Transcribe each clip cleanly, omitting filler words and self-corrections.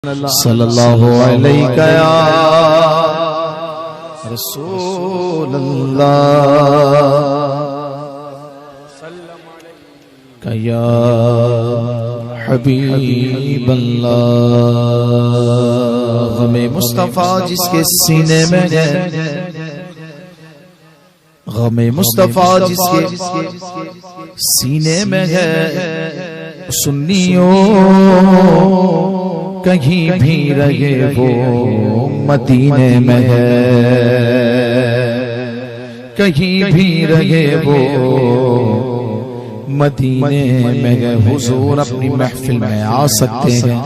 सल्लल्लाहु अलैहि या रसूल अल्लाह या हबीब अल्लाह। गमे मुस्तफा जिसके सीने में है, गमे मुस्तफा जिसके सीने में है, सुन्नियों कहीं भी रहे वो मदीने में है, कहीं भी रहे वो मदीने में है। हुजूर अपनी महफिल में आ सकते हैं,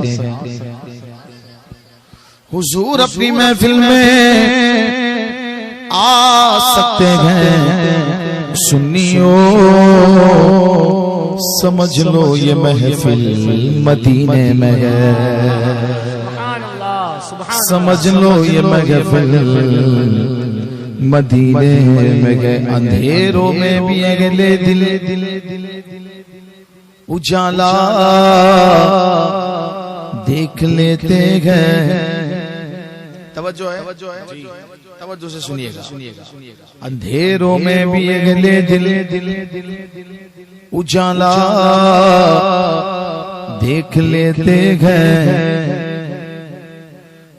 हुजूर अपनी महफिल में आ सकते हैं। सुन्नियों समझ लो ये महफिल मदीने में है, समझ लो ये महफिल मदीने में है। अंधेरों में भी अगले दिल उजाला देख लेते हैं। तवज्जो है, तवज्जो से सुनिएगा। अंधेरों में भी अगले दिल उजाला देख लेते हैं,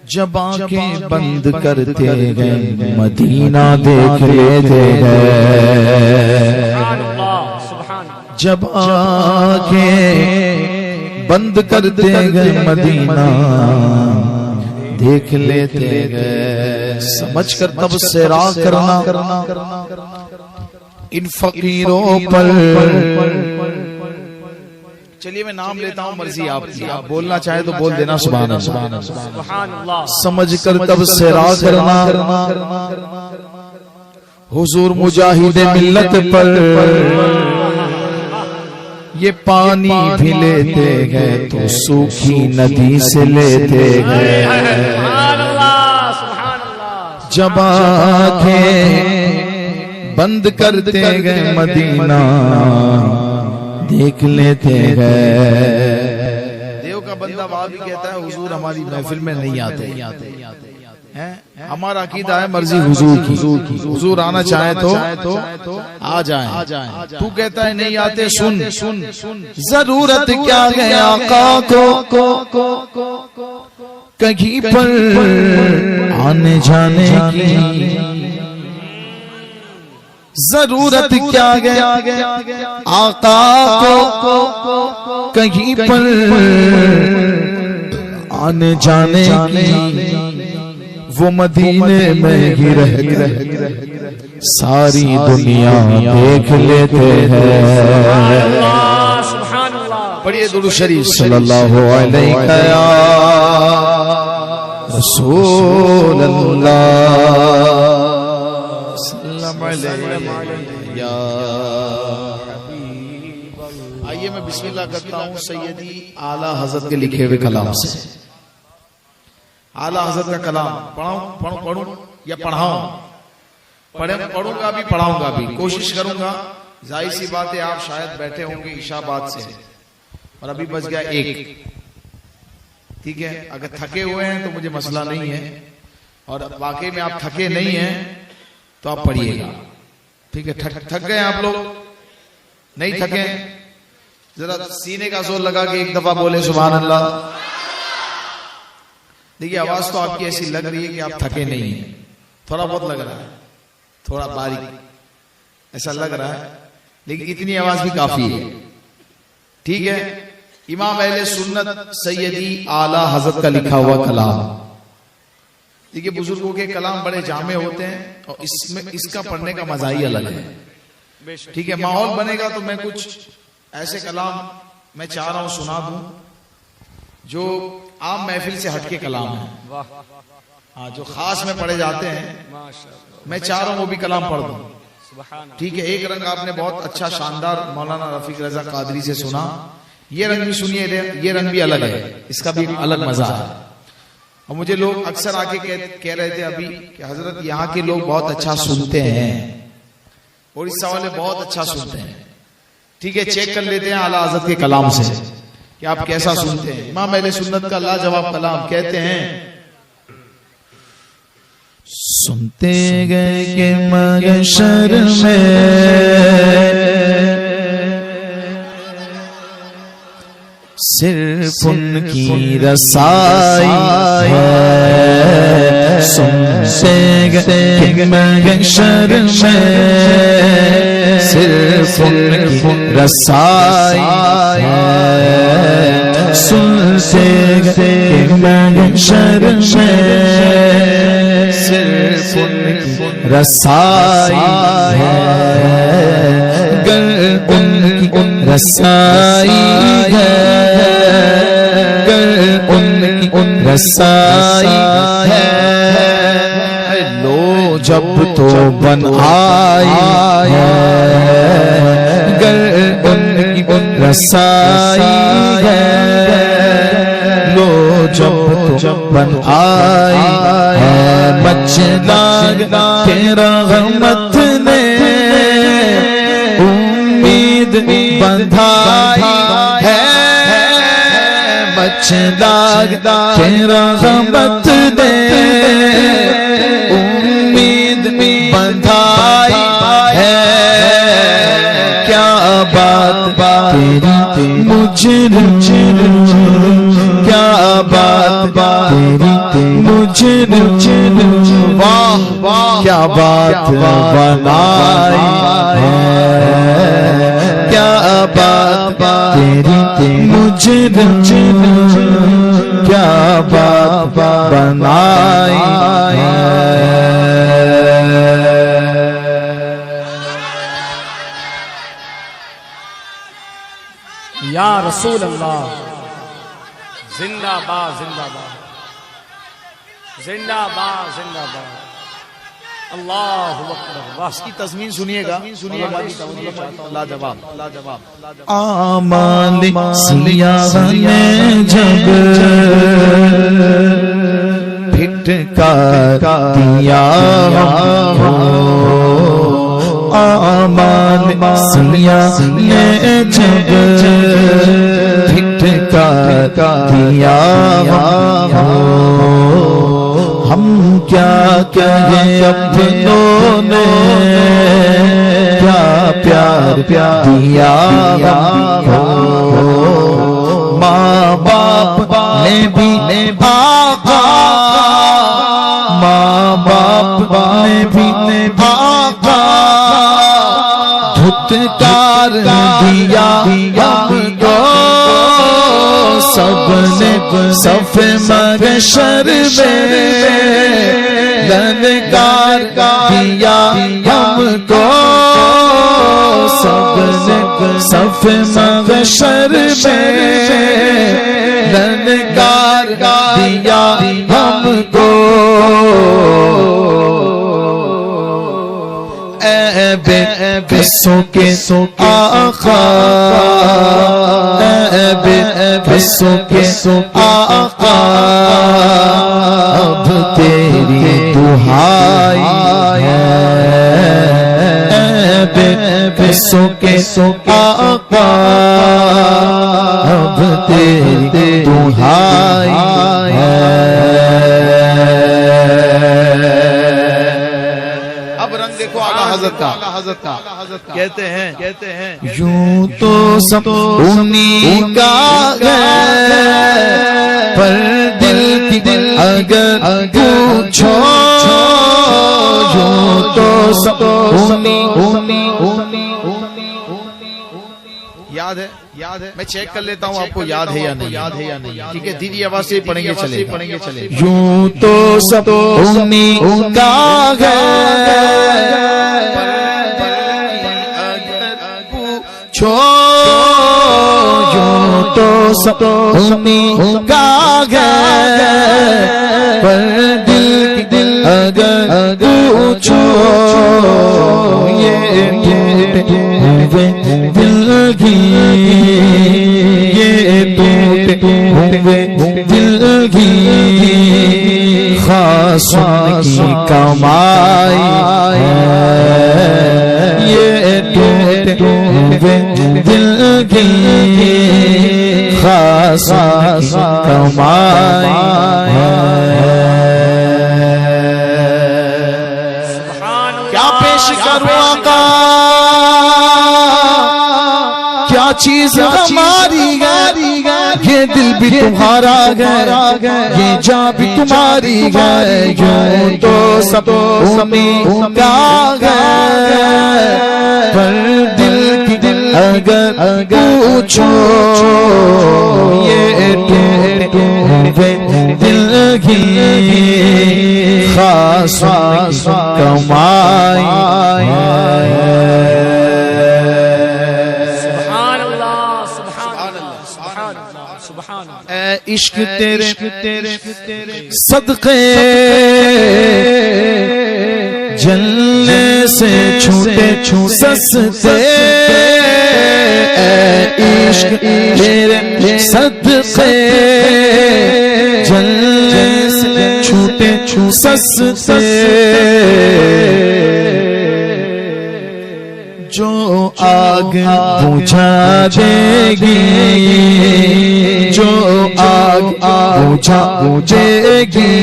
जब आंखें बंद करते हैं मदीना देख लेते हैं, जब आंखें बंद करते हैं मदीना देख लेते हैं। समझ कर तब सेरा करना इन फकीरों पर। चलिए मैं नाम लेता हूँ, मर्जी आपकी, आप बोलना चाहे तो बोल देना सुभान अल्लाह। समझ कर तब सेरा करना हुजूर मुजाहिद मिल्लत पर। ये पानी भी लेते हैं तो सूखी नदी से लेते हैं, जब आंखें बंद करते गए मदीना देख लेते हैं। देव का बंदा वहां भी कहता है हुजूर हमारी महफिल में नहीं आते हैं। हमारा अकीदा है मर्जी हुजूर की, हुजूर आना चाहे तो आ जाए। तू कहता है नहीं आते, सुन जरूरत क्या है आका को कहीं पर आने जाने की, जरूरत क्या है आका को कहीं पर आने जाने की। वो मदीने में ही रह सारी दुनिया देख लेते हैं। पढ़िए दुरूद शरीफ सल्लल्लाहु अलैहि या रसूल अल्लाह। आइए मैं बिस्मिल्लाह करता हूँ सैयदी आला हजरत के लिखे हुए कलाम से। आला हजरत का कलाम पढ़ूं या पढ़ाऊं? पढ़ूंगा भी पढ़ाऊंगा भी, कोशिश करूंगा। जाहिर सी बात है आप शायद बैठे होंगे इशाबाद से और अभी बज गया 1, ठीक है। अगर थके हुए हैं तो मुझे मसला नहीं है, और वाकई में आप थके नहीं हैं तो आप पढ़िएगा, ठीक है। थक गए आप लोग? नहीं थके? जरा सीने का जोर लगा के एक दफा बोले सुभान अल्लाह। देखिए आवाज तो आपकी ऐसी लग रही है कि आप थके नहीं हैं, थोड़ा बहुत लग रहा है, थोड़ा बारीक ऐसा लग रहा है, लेकिन इतनी आवाज भी काफी है, ठीक है। इमाम अहले सुन्नत सैयदी आला हजरत का लिखा हुआ कलाम। देखिए बुजुर्गों के कलाम बड़े जामे होते हैं और इसमें इसका पढ़ने का मजा ही अलग है, ठीक है। माहौल बनेगा तो मैं कुछ ऐसे कलाम मैं चाह रहा हूं सुना दूं जो आम महफिल से हटके कलाम है, हाँ, जो खास में पढ़े जाते हैं। मैं चाह रहा हूं वो भी कलाम पढ़ दूं, ठीक है। एक रंग आपने बहुत अच्छा शानदार मौलाना रफीक रजा कादरी से सुना, ये रंग भी सुनिए, ये रंग भी अलग है, इसका भी अलग मजा है। और मुझे लोग अक्सर आके कह रहे थे अभी कि हजरत यहाँ के लोग बहुत अच्छा सुनते हैं, उड़ीसा वाले बहुत अच्छा सुनते हैं, ठीक है। चेक कर लेते हैं आला हज़रत के कलाम से कि कि आप कैसा सुनते हैं। इमाम अहले सुन्नत का लाजवाब कलाम कहते हैं, सुनते गए कि महशर में सिर्फ उनकी रसाई है। सुनते गए कि महशर में सिर्फ उनकी रसाई है। सुनते गए कि महशर में सिर्फ उनकी रसाई है। गर उनकी रसाई है, गर उनकी रसाई है। लो जब तो बन आई है, गर उनकी रसाई है। लो जब तो बन आई है। मचला के रहमत ने उम्मीद बंधाई है। मचला के रहमत ने उम्मीद बंधाई है। क्या बात तेरी मुझे, क्या बात तेरी मुझे, वाह वाह क्या बात बनाई है। क्या बात तेरी मुझे, क्या बात बनाई है। या रसूल अल्लाह, जिंदाबाद जिंदाबाद जिंदाबाद जिंदाबाद। अल्लाहु अकबर। वाह, इसकी तस्मीन सुनिएगा, सुनिएगा। लाजवाब लाजवाब। आमान सियाह ने जब फिटकार दिया, आमान सियाह ने जब फिटकार दिया, हम क्या कहें अपनों ने, क्या प्यार दिया माँ बाप ने भी भागा, माँ बाप ने भी भागा। धुतकार दिया हमको सबने सफ़े महशर में। ललकार दिया हमको सबने सफ़े महशर में। ललकार दिया हमको किसों के आका, किसों के आका। अब तेरी दुहाई है। किसों के आका, अब तेरी दुहाई है। देखो आला हज़रत का कहते हैं यूं तो सब उन्हीं का है, पर दिल की अगर पूछो, यूं तो सब उन्हीं। याद है मैं चेक कर लेता हूँ आपको याद है या नहीं। ठीक है, दीदी आवाज से पढ़ेंगे चले। यूं तो सब उन्हीं का है, छो यूं तो सब उन्हीं का है, पर दिल अगर पूछो, ये टूटे दिल की, ये टूटे दिल की खासों की कमाई है। ये टूटे दिल की कमाई क्या पेश करूं आका, क्या चीज हमारी है, ये दिल भी तुम्हारा है, ये जान भी तुम्हारी है, यूं तो सब उनका है, पर दिल की अगर पूछो ये टूटे दिल की खास कमाई। इश्क तेरे सदके जलने से छूटे सस्ते, इश्क तेरे सदके जलने से छूटे सस्ते, जो आग बुझा देगी, जो आग बुझेगी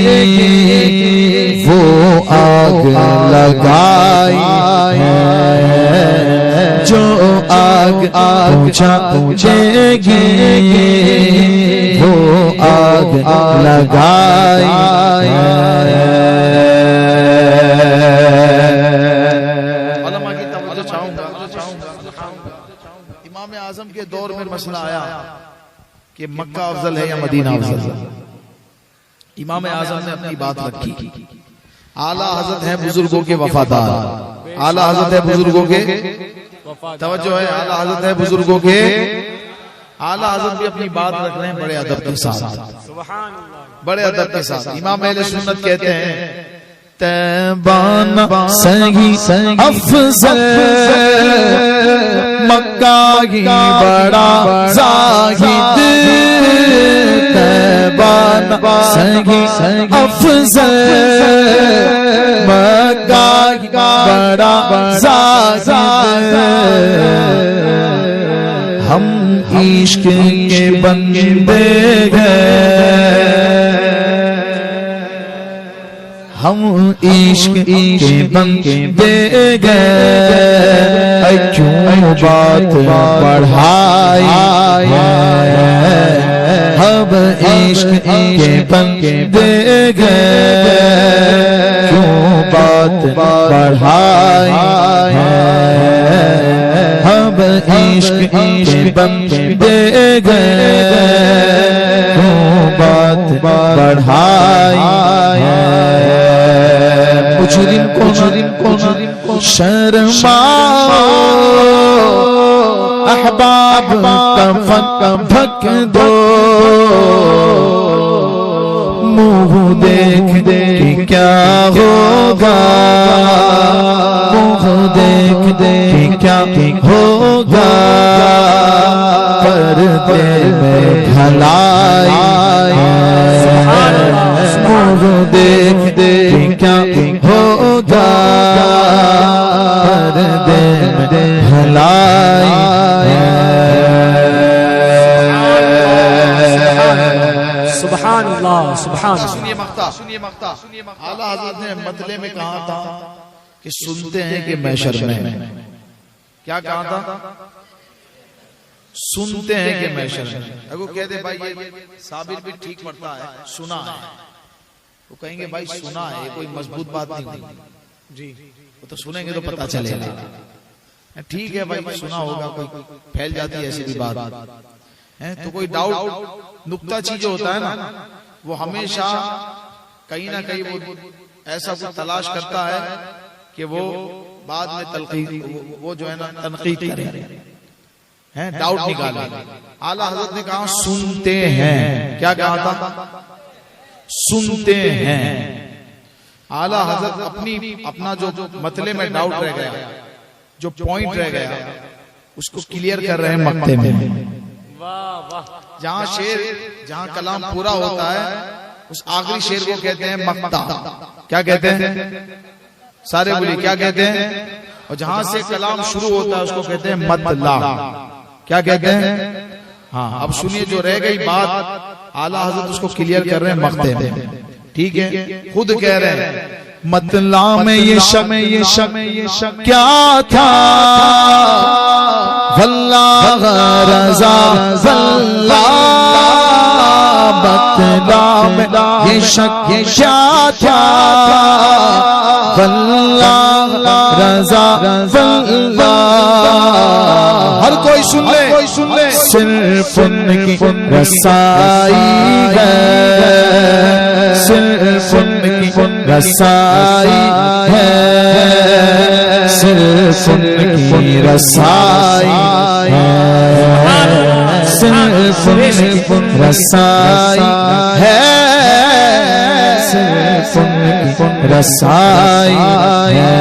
वो आग लगाई, जो आग बुझेगी वो आग लगाई। इमाम आजम के दौर में मसला आया कि मक्का अफजल है या मदीना अफजल है। इमाम आजम ने अपनी बात रखी। आला हजरत है बुजुर्गों के वफादार, आला हजरत है बुजुर्गों के तवज्जो है, आला हजरत है बुजुर्गों के, आला हजरत भी अपनी बात रख रहे हैं बड़े अदब के साथ, बड़े अदब के साथ। इमाम अहले सुन्नत कहते हैं तैबाना सही अफजल मक्का ही बड़ा जाहिद, तैबाना सही अफजल मक्का ही बड़ा जाहिद, हम इश्क के बंदे गए, हम इश्क के बंदे गए, क्यों बात बढ़ाई, हम इश्क के बंदे गए, क्यों बात बढ़ाई, हम इश्क के बंदे गए, क्यों बात बढ़ाई। मुजरिम को शर्माओ, अहबाब का ढक दो, मुँह देख के क्या होगा, मुँह देख के क्या होगा, पर्दे में भलाई, मुँह देख क्या होगा, पर्दे में भलाई। सुभान अल्लाह, सुभान अल्लाह। सुनिए मक्ता आला हज़रत ने मतले में कहा था कि सुनते हैं कि मैशर में, क्या कहा था, सुनते हैं कि मैशर में। अगर कहते भाई ये साबिर भी ठीक पड़ता है, सुना है, वो कहेंगे भाई सुना है, कोई मजबूत बात नहीं जी, वो तो सुनेंगे तो पता चलेगा। ठीक है भाई सुना होगा, कोई फैल जाती है ऐसी भी बात है, तो कोई डाउट नुक्ता चीज होता है ना, वो हमेशा कहीं ना कहीं वो ऐसा कुछ तलाश करता है कि वो बाद में तलकीद, वो जो है ना तनकीद करे, हैं डाउट निकाले। आला हजरत ने कहा सुनते हैं, क्या कहा था, सुनते हैं। आला हजरत अपना जो मतले में डाउट रह गया, जो पॉइंट रह गया, उसको क्लियर कर रहे हैं मक्ते में। जहां शेर, जहां कलाम पूरा होता है, उस आखिरी शेर को कहते हैं मक्ता। क्या कहते हैं, सारे बोलिए क्या कहते हैं। और जहां से कलाम शुरू होता है उसको कहते हैं मतला। क्या कहते हैं, हाँ, अब सुनिए जो रह गई बात आला हजरत उसको क्लियर कर रहे हैं मक्ते में, ठीक है। खुद कह रहे हैं मतला में ये शक क्या था, वल्लाह रज़ा वल्लाह, मतला में ये शक क्या था, वल्लाह रज़ा वल्लाह। हर कोई सुन ले, सिर्फ उनकी रसाई है, सिर्फ उनकी रसाई है, सिर्फ उनकी रसाई है, सिर्फ उनकी रसाई है, सिर्फ उनकी रसाई है,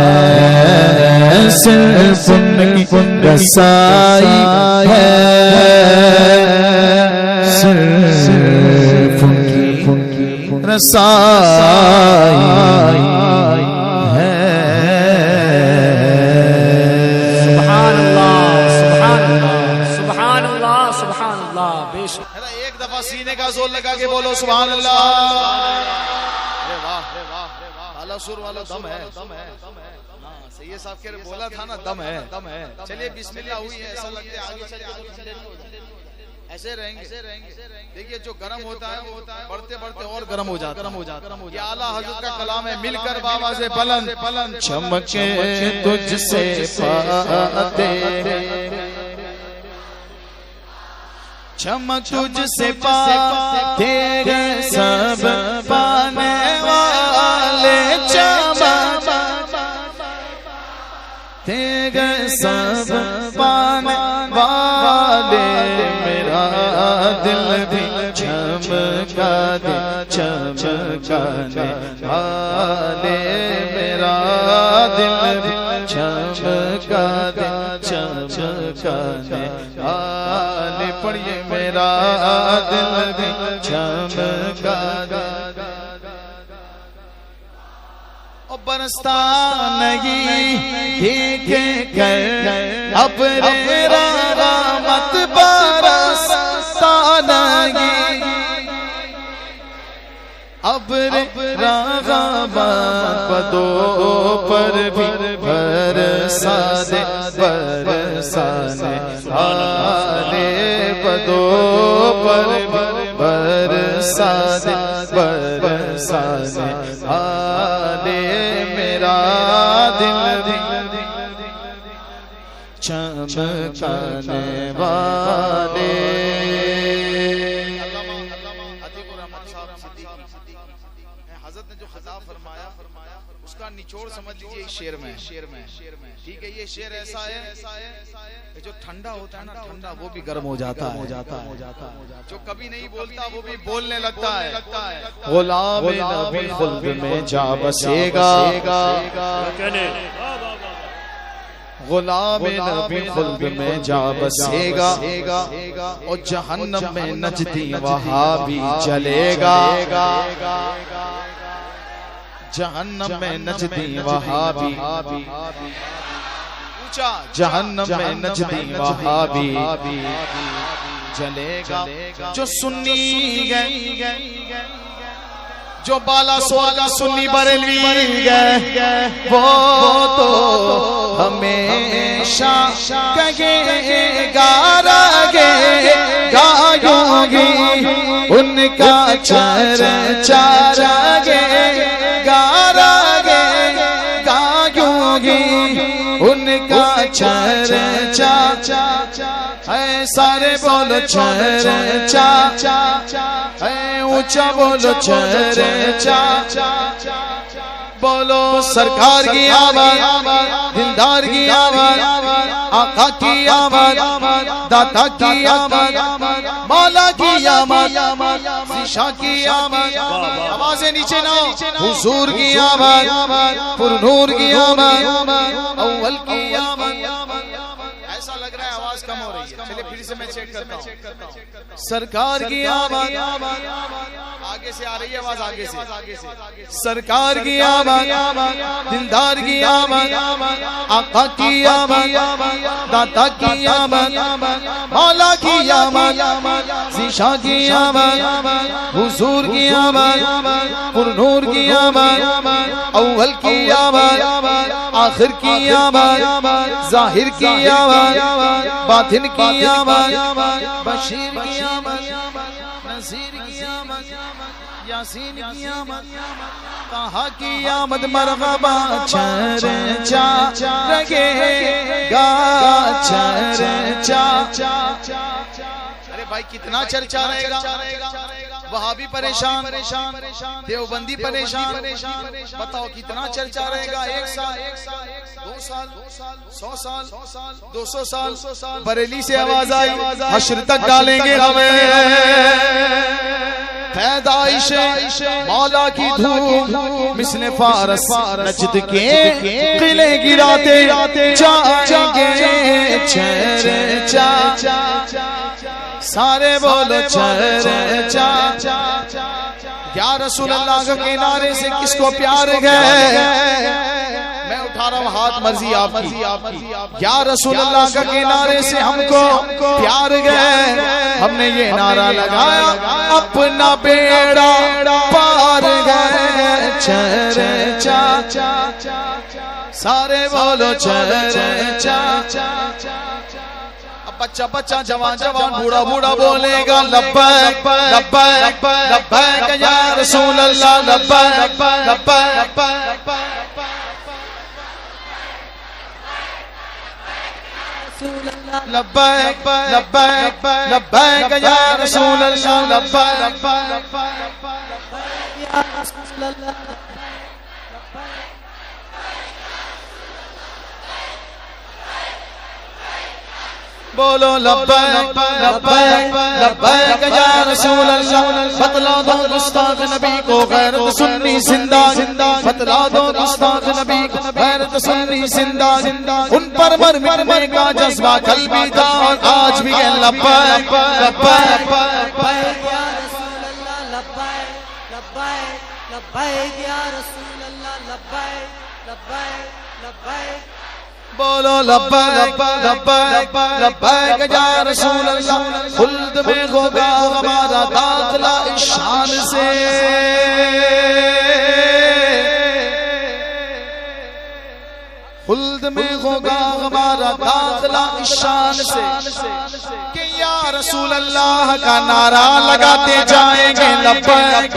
सिर्फ उनकी रसाई है, सिर्फ उनकी रसाई है। सुभान अल्लाह, सुभान अल्लाह, सुभान अल्लाह, सुभान अल्लाह। बेशक एक दफा सीने का जोर लगा के बोलो सुभान अल्लाह। अरे वाह, आला सुर वाला दम है। सैयद साहब के बोला था ना दम है। चलिए बिस्मिल्लाह हुई है, ऐसा लगता है आगे चल के ऐसे रहेंगे। देखिए जो गर्म होता है वो बढ़ते बढ़ते और गर्म हो जाता है। ये आला हजरत का कलाम है, मिलकर बाबा से पलन चमके तुझसे पाते, चमक तुझसे पाते गए सब पाने वाले, चमक गए सब पाने वाले, मेरा दिल भी चमका दे चमकाने वाले, मेरा दिल भी चमका दे चमकाने वाले। पढ़िए मेरा दिल भी चमका दे। बरसता नहीं ठीक कर अब रे रहमत, बरसता नहीं अब रे रहमत, बदो पर भी बरसा दे बरसाने वाले, बदो पर भी बरसा दे बरसाने वाले, मेरा दिल भी चमकाने वाले। हज़रत ने जो खिताब फरमाया उसका निचोड़ समझ लीजिए शेर में। ठीक है, ये शेर ऐसा है जो ठंडा होता है ना, ठंडा वो भी गर्म हो जाता है। जो कभी नहीं बोलता वो भी बोलने लगता है। गुलाम नबी खुल्द में जा बसेगा, गुलाम नबी खुल्द में जा बसेगा, और जहन्नम में नजदी वहाँ भी जलेगा, जहन्नम में नजदी वहाँ भी, जहन्नम में नजदी वहाँ भी जलेगा। जो सुन्नी गए, जो बाला सोगा सुन्नी बरेलवी गए, वो तो हमेशा कहेगा गायोगी, उनका चर्चा गायोगी, उनका चर्चा है, सारे बोलो चर्चा है, ऊंचा बोलो चर्चा, बोलो सरकार की आवाज, दिलदार की आवाज, आका की आवाज, दाता की आवाज, मौला की आवाज, शीशा की आवाज, आवाज़ें नीचे ना, हुजूर की आवाज, पुरनूर की आवाज, अव्वल की आवाज। ऐसा लग रहा है आवाज कम हो रही है। चलिए फिर से मैं चेक करता हूँ। सरकार की आवाज आगे से आ रही है आवाज, आगे से। सरकार की आवाज, दिलदार की आवाज, आका की आवाज, दाता की आवाज, मौला की आवाज, ज़ीशा की आवाज, हुजूर की आवाज, पुरनूर की आवाज, अव्वल की आवाज, आखिर की आवाज, जाहिर की आवाज, बातिन की आवाज, बशीर की आवाज, नज़ीर की आवाज, यासीन की आमद, कहा की आमद, मरहबा चर्चा लगेगा, चर्चा। अरे भाई कितना चर्चा रहेगा, वहाबी परेशान, देवबंदी परेशान, बताओ कितना चर्चा रहेगा। 1 साल, 2 साल, 100 साल, 200 साल, बरेली से आवाज आई, हश्र तक डालेंगे हमें। पैदाइश मौला की धूम, मिस्ले फारस नजद के किले गिराते जाएंगे, चर्चा। सारे बोलो चर्चा। या रसूल अल्लाह के किनारे से किसको प्यार गए? मैं उठा रहा हूँ हाथ, मर्जी आपकी। या रसूल अल्लाह के किनारे से हमको प्यार गए, हमने ये नारा लगाया, अपना बेड़ा पार गए, चर्चा। सारे बोलो चर्चा। बच्चा बच्चा, जवान जवान, बूढ़ा बूढ़ा बोलेगा लब्बैक लब्बैक लब्बैक या रसूल अल्लाह, लब्बैक लब्बैक लब्बैक लब्बैक लब्बैक या रसूल अल्लाह, लब्बैक या रसूल अल्लाह। बोलो लब्बैक लब्बैक लब्बैक या रसूल अल्लाह। बतला दो गुस्ताख नबी को गैरत सुन्नी जिंदा, बतला दो गुस्ताख नबी को गैरत सुन्नी जिंदा। उन पर मरने का जज्बा कल भी था और आज भी है, लब्बैक लब्बैक या रसूल अल्लाह, लब्बैक लब्बैक लब्बैक या रसूल अल्लाह, लब्बैक लब्बैक लब्बैक। बोलो लब्बैक लब्बैक लब्बैक या रसूल अल्लाह। खुल्द में होगा हमारा दाखला इस शान से, खुल्द में होगा हमारा दाखला इस शान से, कि या रसूल अल्लाह का नारा लगाते जाएंगे, लब्बैक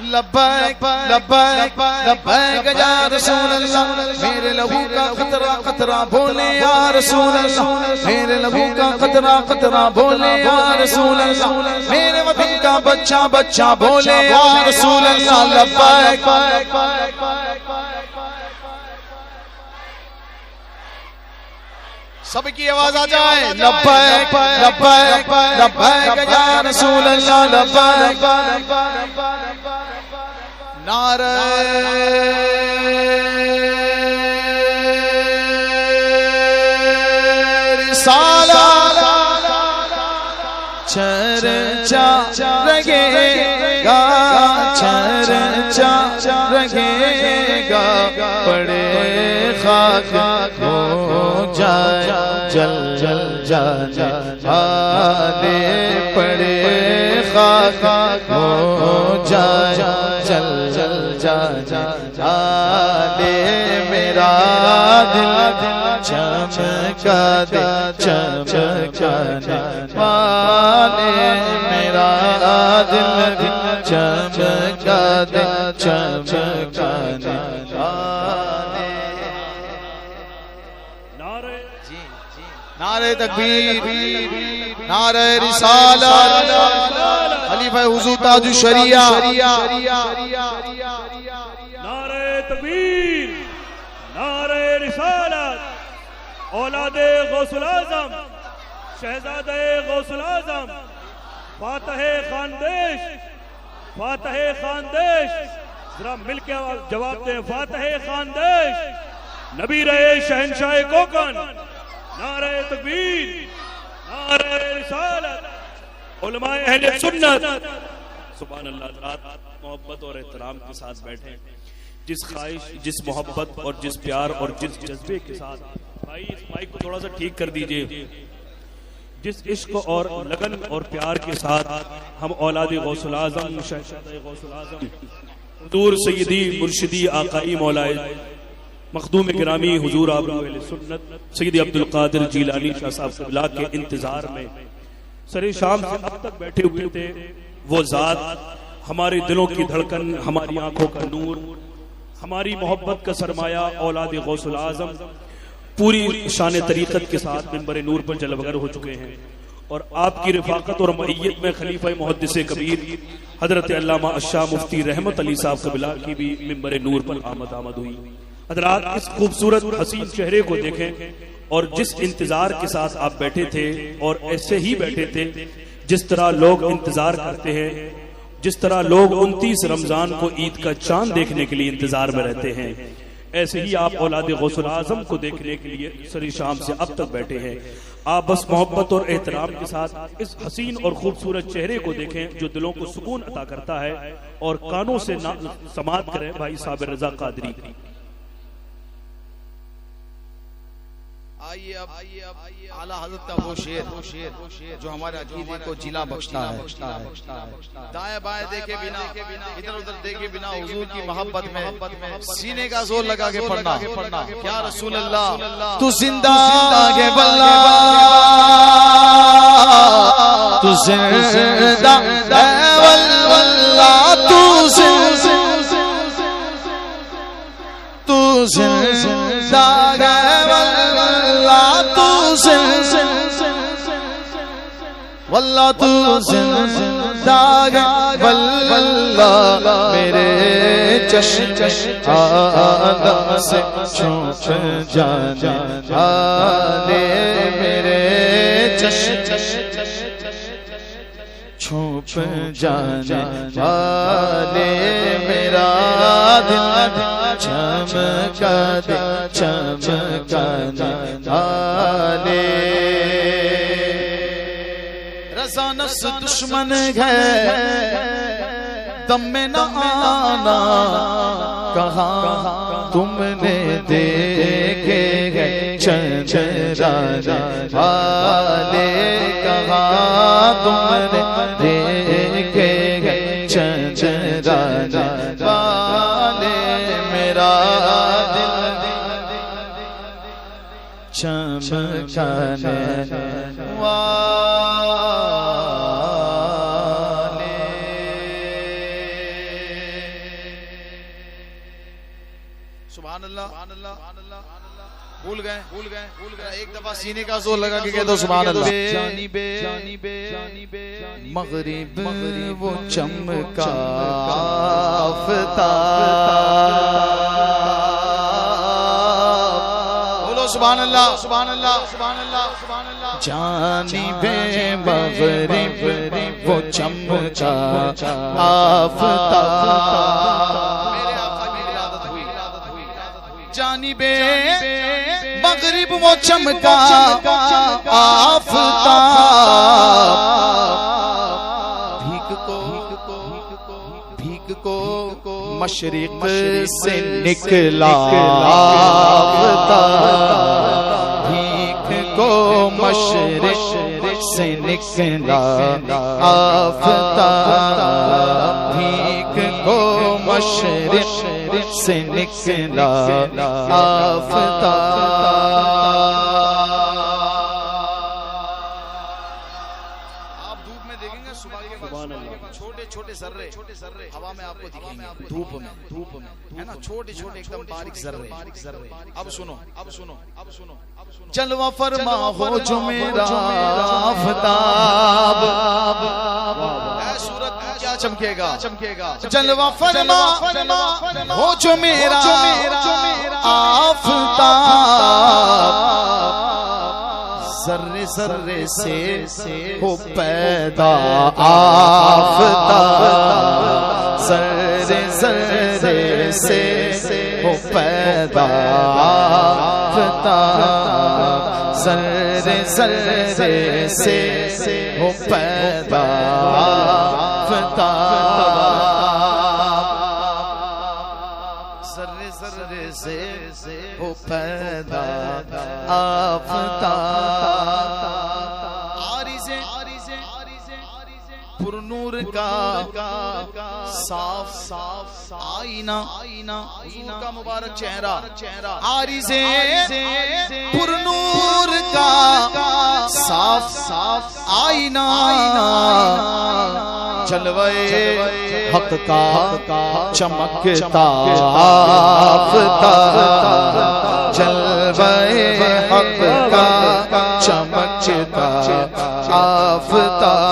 लब्बैक लब्बैक लब्बैक या रसूल अल्लाह। मेरे लहू का खतरा खतरा बोले या रसूल अल्लाह, मेरे लहू का खतरा खतरा बोले या रसूल अल्लाह। मेरे वतन का बच्चा बच्चा बोले या रसूल अल्लाह, लब्बैक। सबकी आवाज आ जाए, लब्बैक लब्बैक लब्बैक या रसूल अल्लाह, लब्बैक। नारे रिसालत चर्चा लगेगा, चर्चा लगेगा। बड़े खाक हो जाए जल जल जाने वाले, पड़े खाक हो जाए जल जल जाने। मेरा दिल चमका दे चमकाने वाले, मेरा दिल चमका दे चमकाने वाले। नारे तकबीर, नारे रिसालत, खलीफा हुजूर ताजुश शरिया। नारे तकबीर, नारे रिसालत, औलादे गौसुल आज़म, शहजादे गौसुल आज़म, फातह खानदेश, फातह खानदेश जरा मिलके जवाब दें। फातिह खानदेश, नबी रहे शहनशाह कोकन, नारे तकबीर, नारे रिसालत, उलमाए अहले सुन्नत। सुभान अल्लाह। मोहब्बत और एहतराम के साथ बैठे, जिस ख्वाहिश, जिस मोहब्बत और जिस प्यार और जिस जज्बे के साथ, भाई इस माइक को थोड़ा सा ठीक कर दीजिए, जिस इश्क और लगन और प्यार के साथ हम औलाद गौसुल आज़म शहज़ादे गौसुल आज़म हुजूर सय्यदी मुर्शिदी आकाई मौलाए मखदूम गिरामी हुजूर आबरू अहले सुन्नत सय्यदी अब्दुल कादिर जीलानी शाह साहब क़िबला के इंतजार में सरे शाम से अब तक बैठे हुए थे। वो ज़ात हमारे दिलों की धड़कन, हमारी आंखों का नूर, हमारी मोहब्बत का सरमाया औलाद गौसुल आज़म पूरी शान तरीक़त के साथ मिंबर नूर पर जलवगर हो चुके हैं। और आपकी रिफाकत और मईयत में खलीफा मुहद्दिस कबीर हजरत अल्लामा अशाह मुफ्ती रहमत अली साहब क़िबला की भी मिंबर नूर पर आमद हुई। हजरात, इस खूबसूरत हसीन चेहरे को देखें और जिस इंतजार के साथ आप बैठे थे और ऐसे ही बैठे थे जिस तरह लोग इंतजार करते हैं, जिस तरह लोग 29 रमजान को ईद का चांद देखने के लिए इंतजार में रहते हैं, ऐसे ही आप औलाद गौसुल आज़म को देखने के लिए सरी शाम से अब तक बैठे हैं। आप बस मोहब्बत और एहतराम के साथ इस हसीन और खूबसूरत चेहरे को देखें जो दिलों को सुकून अता करता है और कानों से समात करें। भाई साबिर रजा कादरी। आइए अब आला हज़रत का वो शेर जो हमारे अकीदे को जिला बख्शता है। दाएं बाएं देखे बिना, इधर उधर देखे बिना हुजूर की मोहब्बत में सीने का जोर लगा के पढ़ना। क्या रसूल अल्लाह तू जिंदा है वल्ला, तू जिंदा है वल्ला, तू जिंदा है वल्ला, वल्ला तू जिंदा है वल्ला, मेरे चश्म आदम से छूट जाने, मेरे चश्म छूट जाने वाले, मेरा दिल चमका दे चमकाने वाले। रज़ा नफ्स दुश्मन है दम में न आना, कहा तुमने देखे गए चंचराने वाले, कहा तुमने देखे गए चंचराने वाले, मेरा दिल चमकाने वाले। सुभान अल्लाह। भूल गए एक दफा सीने का जोर लगा के कह दो सुभान अल्लाह। मगरिब वो चमका आफ़ताब, बोलो सुभान अल्लाह, सुभान अल्लाह, सुभान अल्लाह, सुभान अल्लाह। जानिबे मगरिब वो चमका आफ़ताब, जानिबे मगरिब वो चमका आफ़ताब, भीग को मशरिक से निकला आफ़ताब, भीग को मशरिक से निकला आफ़ताब, भीग को मशरिक से निकला आफ़ताब। आप धूप में देखेंगे सुबह के वक्त छोटे छोटे जर्रे हवा में आपको दिखेंगे, धूप में है ना, छोटे छोटे एकदम बारीक जर्रे। अब सुनो जलवा फरमा हो जो मेरा आफ़ताब, सूरत क्या चमकेगा, जलवा फरमा हो जो मेरा आफ़ताब, जर्रे जर्रे से हो पैदा आफताब, जर्रे जर्रे से हो पैदा आफताब, जर्रे जर्रे से हो पैदा आफताब, जर्रे जर्रे से हो पैदा आफताब। आरिज़े पुरनूर का साफ साफ आईना, हुजूर का मुबारक चेहरा, आरिज़े पुरनूर का साफ साफ आईना, जलवे हक का चमकता आफताब, जलवे हक का चमकता आफताब।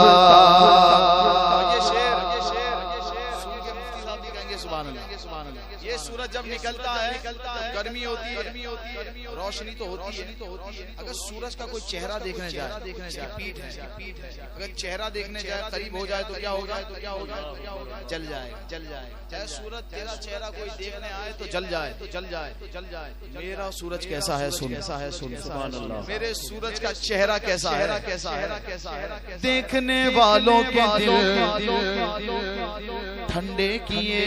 ये सूरज जब निकलता है, गर्मी होती है, रोशनी तो होती है। अगर सूरज का कोई चेहरा देखने जाए, इसकी पीठ है, अगर चेहरा देखने जाए, करीब हो जाए तो क्या होगा? जल जाएगा। चाहे सूरज तेरा चेहरा कोई देखने आए तो जल जाए। मेरा सूरज कैसा है सुन, सुभान अल्लाह। मेरे सूरज का चेहरा कैसा है? देखने वालों के दिल ठंडे किए,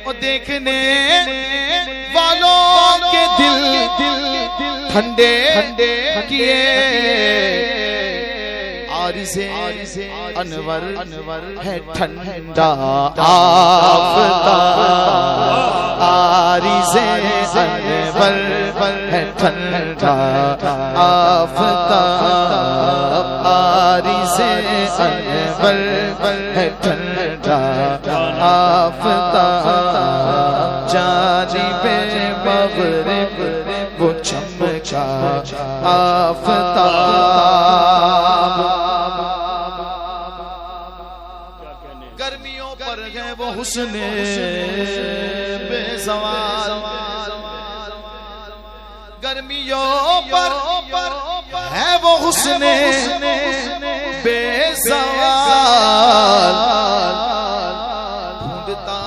और देखने वालों के दिल ठंडे किए। आरिज़े अनवर है ठंडा आफताब, आरिज़े अनवर है ठंडा आफताब, आरिज़े अनवर है ठंडा आफताब, जानिबे मग़रिब वो चमका आफताब। गर्मियों पर है वो हुस्ने बेज़वाल, गर्मियों पर है वो हुस्ने बेज़वाल, ढूंढता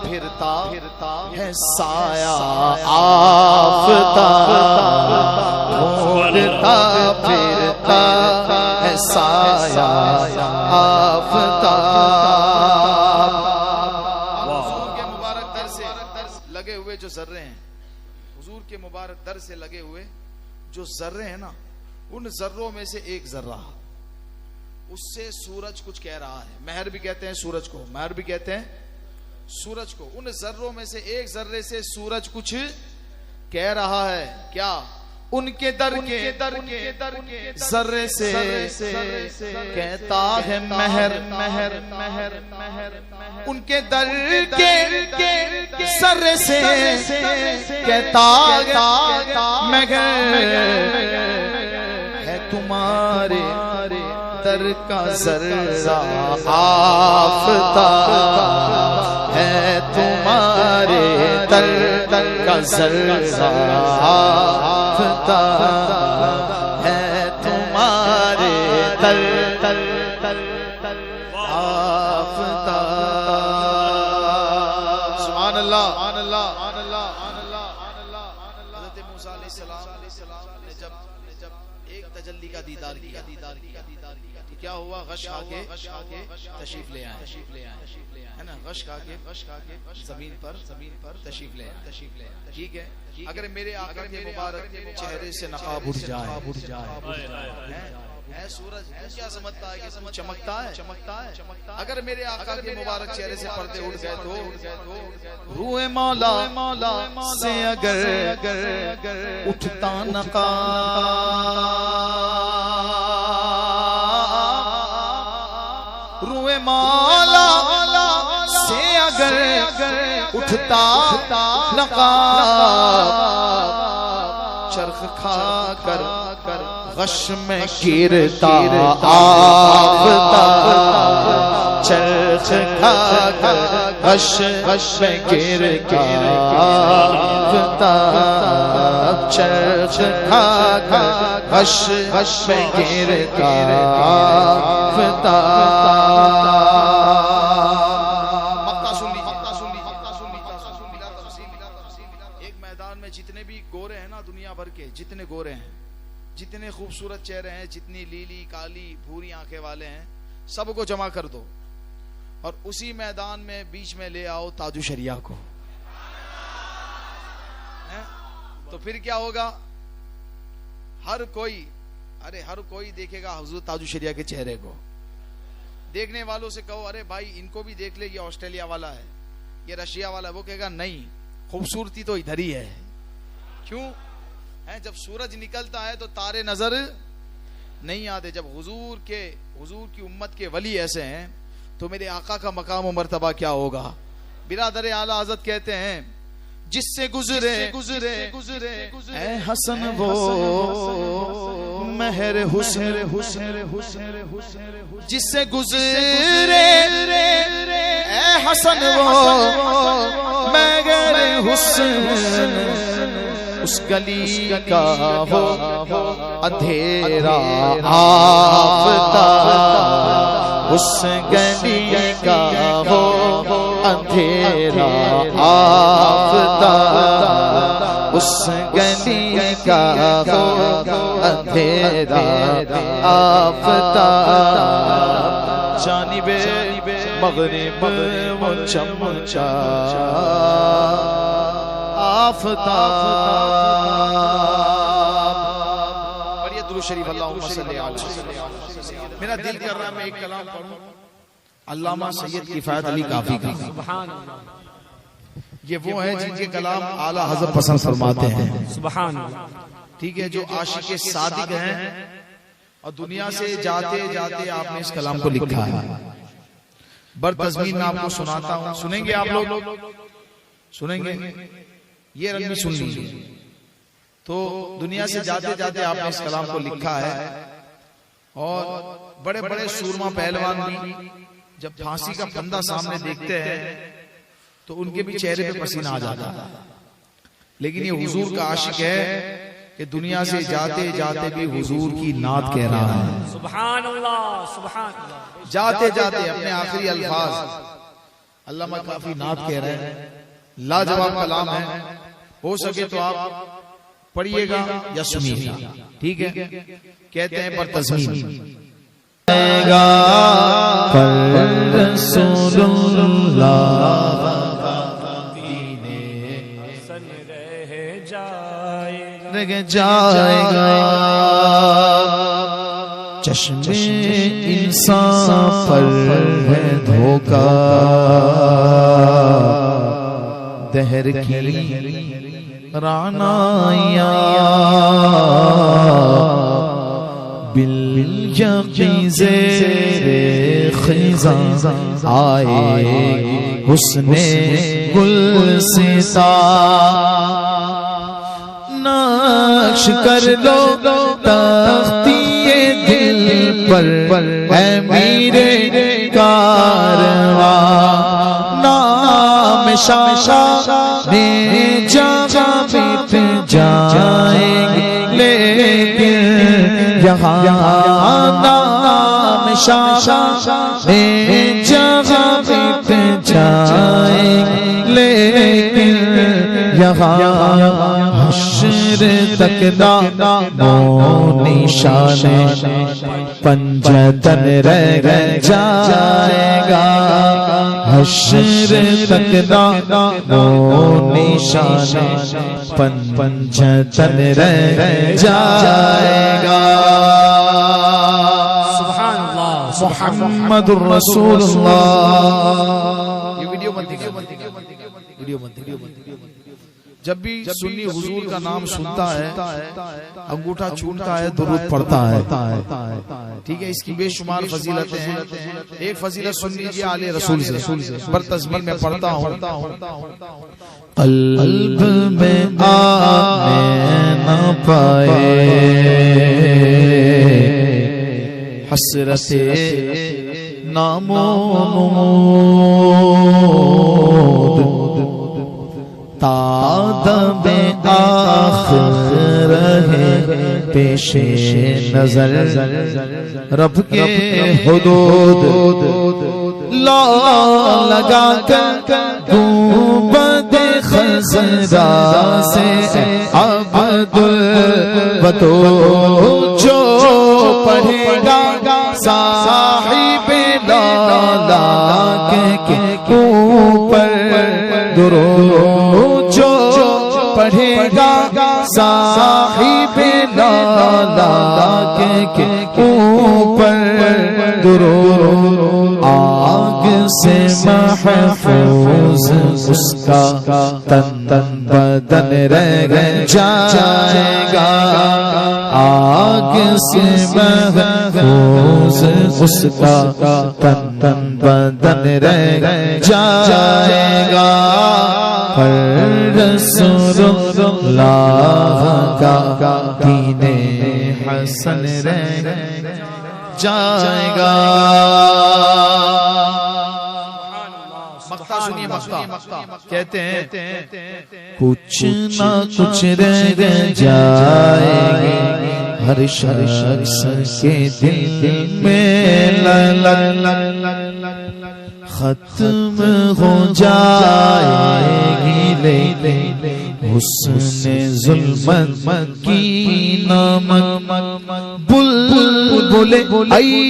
फिरता है साया आफताब, ढूंढता फिरता है साया आफताब। हुजूर के मुबारक दर से लगे हुए जो जर्रे हैं, हुजूर के मुबारक दर से लगे हुए जो जर्रे हैं ना, उन जर्रों में से एक जर्रा, उससे सूरज कुछ कह रहा है। महर भी कहते हैं सूरज को, महर भी कहते हैं सूरज को। उन जर्रों में से एक जर्रे से सूरज कुछ कह रहा है। क्या? उनके दर के जर्रे से कहता है महर, उनके दर के जर्रे से कहता महर है तुम्हारे दर का जर्रा आफताब, है तुम्हारे दर का जर्रा आफताब, है तुम्हारे दर आफताब। सुभान अल्लाह। हज़रत मूसा अलैहिस्सलाम ने जब एक तजल्ली का दीदार किया, क्या हुआ? गश आके तशरीफ ले आए, है ना? गश आके जमीन पर तशरीफ ले आए। ठीक है, अगर मेरे आका के मुबारक चेहरे से नकाब उठ जाए, है सूरज क्या समझता है कि चमकता है? अगर मेरे आका के मुबारक चेहरे से पर्दे उठ गए तो रूए मौला से अगर उठता नकाब, रूए मौला से अगर उठता नकाब, चरख खाकर गश में गिरता आफताब, चर्च खाकर हश में गिर आफ़ताब चर्च खाकर हश में गिर एक मैदान में जितने भी गोरे हैं ना दुनिया भर के, जितने गोरे हैं, जितने खूबसूरत चेहरे हैं, जितनी लीली काली भूरी आंखें वाले हैं, सबको जमा कर दो और उसी मैदान में बीच में ले आओ ताजु शरिया को, है? तो फिर क्या होगा? हर कोई देखेगा हुजूर ताजु शरिया के चेहरे को। देखने वालों से कहो अरे भाई इनको भी देख ले, ये ऑस्ट्रेलिया वाला है, ये रशिया वाला है, वो कहेगा नहीं खूबसूरती तो इधर ही है। क्यों है? जब सूरज निकलता है तो तारे नजर नहीं आते। जब हुजूर की उम्मत के वली ऐसे हैं तो मेरे आका का मकाम और मर्तबा क्या होगा? बिरादर आला हज़रत कहते हैं जिससे गुजरे ऐ हसन वो महर हुस्न, जिससे गुजरे ऐ हसन वो महर हुस्न, उस गली का हो अंधेरा आफ़ताब, उस गली का हो अंधेरा आफ़ताब, उस गली का हो अंधेरा आफ़ताब, जानिबे मग़रिब वो चमचा आफ़ताब। पढ़िए दुरूद शरीफ अल्लाहुम्मा सल्ली अलैहि। मेरा दिल कर रहा है मैं एक कलाम पढ़ूं अल्लामा सैयद किफ़ायत अली काफ़ी का। सुभान अल्लाह। ये वो है जिनके कलाम आला हज़रत पसंद फरमाते हैं। सुभान अल्लाह। ठीक है, जो आशिक सादिक हैं और दुनिया से जाते जाते आपने इस कलाम को लिखा है। बरतज़मीन मैं आपको सुनाता हूँ, सुनेंगे आप लोग? सुनेंगे? ये रंग भी सुन लीजिए। तो दुनिया से जाते जाते आपने इस कलाम को लिखा है और बड़े बड़े सूरमा पहलवान भी जब फांसी का फंदा सामने देखते हैं तो उनके भी चेहरे पे पसीना आ जाता है। लेकिन ये हुजूर का आशिक है कि दुनिया से जाते जाते भी हुजूर की नात कह रहा है। सुभान अल्लाह, सुभान अल्लाह। जाते जाते अपने आखिरी अल्फाज अल्लामा काफी नात कह रहे हैं। लाजवाब कलाम है, हो सके तो आप पढ़िएगा या सुनिएगा। ठीक है, कहते हैं बरतज़मीन जाएगा चश्मे इंसान पर है धोखा, दहर की रानाया बिल ज़ेरे ख़िज़ा आए हुस्ने गुलसिता, नक्श कर लो तख्तिए दिल पर है मेरे कारवा, नाम शाशा में जहाँ बीत जाएंगे लेकिन यहाँ नाम शाशा में जहाँ बीत जाएंगे लेकिन यहाँ हश्र तक नामो निशाने पंजतन रह जाएगा, हश्र तक नामो निशाने पंजतन रह जाएगा। सुभान अल्लाह, मुहम्मदुर रसूलुल्लाह। ये वीडियो मत दिखाओ, वीडियो मत दिखाओ। जब भी सुन्नी हुजूर का नाम सुनता है अंगूठा छूटता है, दुरूद पढ़ता है। ठीक है, इसकी बेशुमार फजीलतें हैं। एक फजीलत सुन लीजिए आले रसूल से, बरतज़मीन में पढ़ता हूँ। क़ल्ब में आने न पाए हसरते नामो तादबे आखिर है पेशे नजर रब के हुदूद ला लगा कर गुंबद खज़रा से अब्दुल बतूल जो पढ़ेगा साहिबे लाला के ऊपर दुरूद जो पढ़ेगा साहिबे लाला के ऊपर दुरूद आग से महफूज उसका तन तन बदन रह जाएगा आग से महफूज उसका तन तन बदन रह जाएगा रसूलुल्लाह का दीने हसन रह जाएगा। मक्ता सुनिए मक्ता कहते हैं कुछ ना कुछ रह जाएगी हर शख्स के दिल में खत्म हो जाएगी लेकिन हुस्न जुल्मत की नमक बुलबुले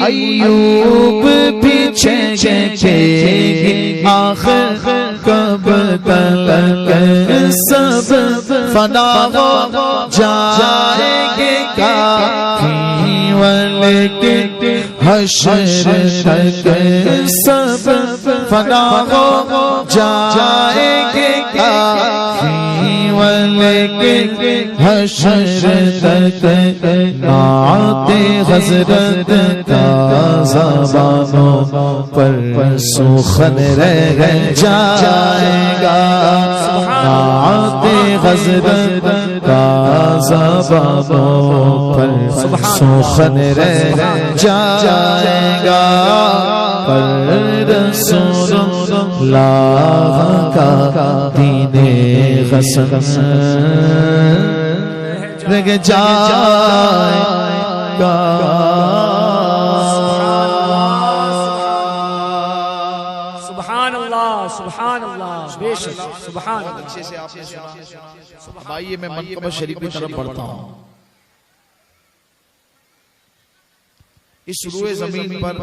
अय्यूब पीछे चलेगी आखिर कब तक सब फना हो जाएंगे काफी वाले के हश्र तक सब फना हो जाएंगे काफी वाले के हश्र तक नाते हज़रत का ज़बानों पर सुखन रह जाएगा नाते हज़रत का ज़बानों पर सुखन रह जाएगा पर रसूलुल्लाह का दीने हसन रह जाएगा। सुभान अल्लाह सुभान अल्लाह बेशक सुभान अल्लाह। अच्छे से आपने सुना। अब आइए मैं मनक़बत शरीफ की तरफ बढ़ता हूँ। इस रूए जमीन पर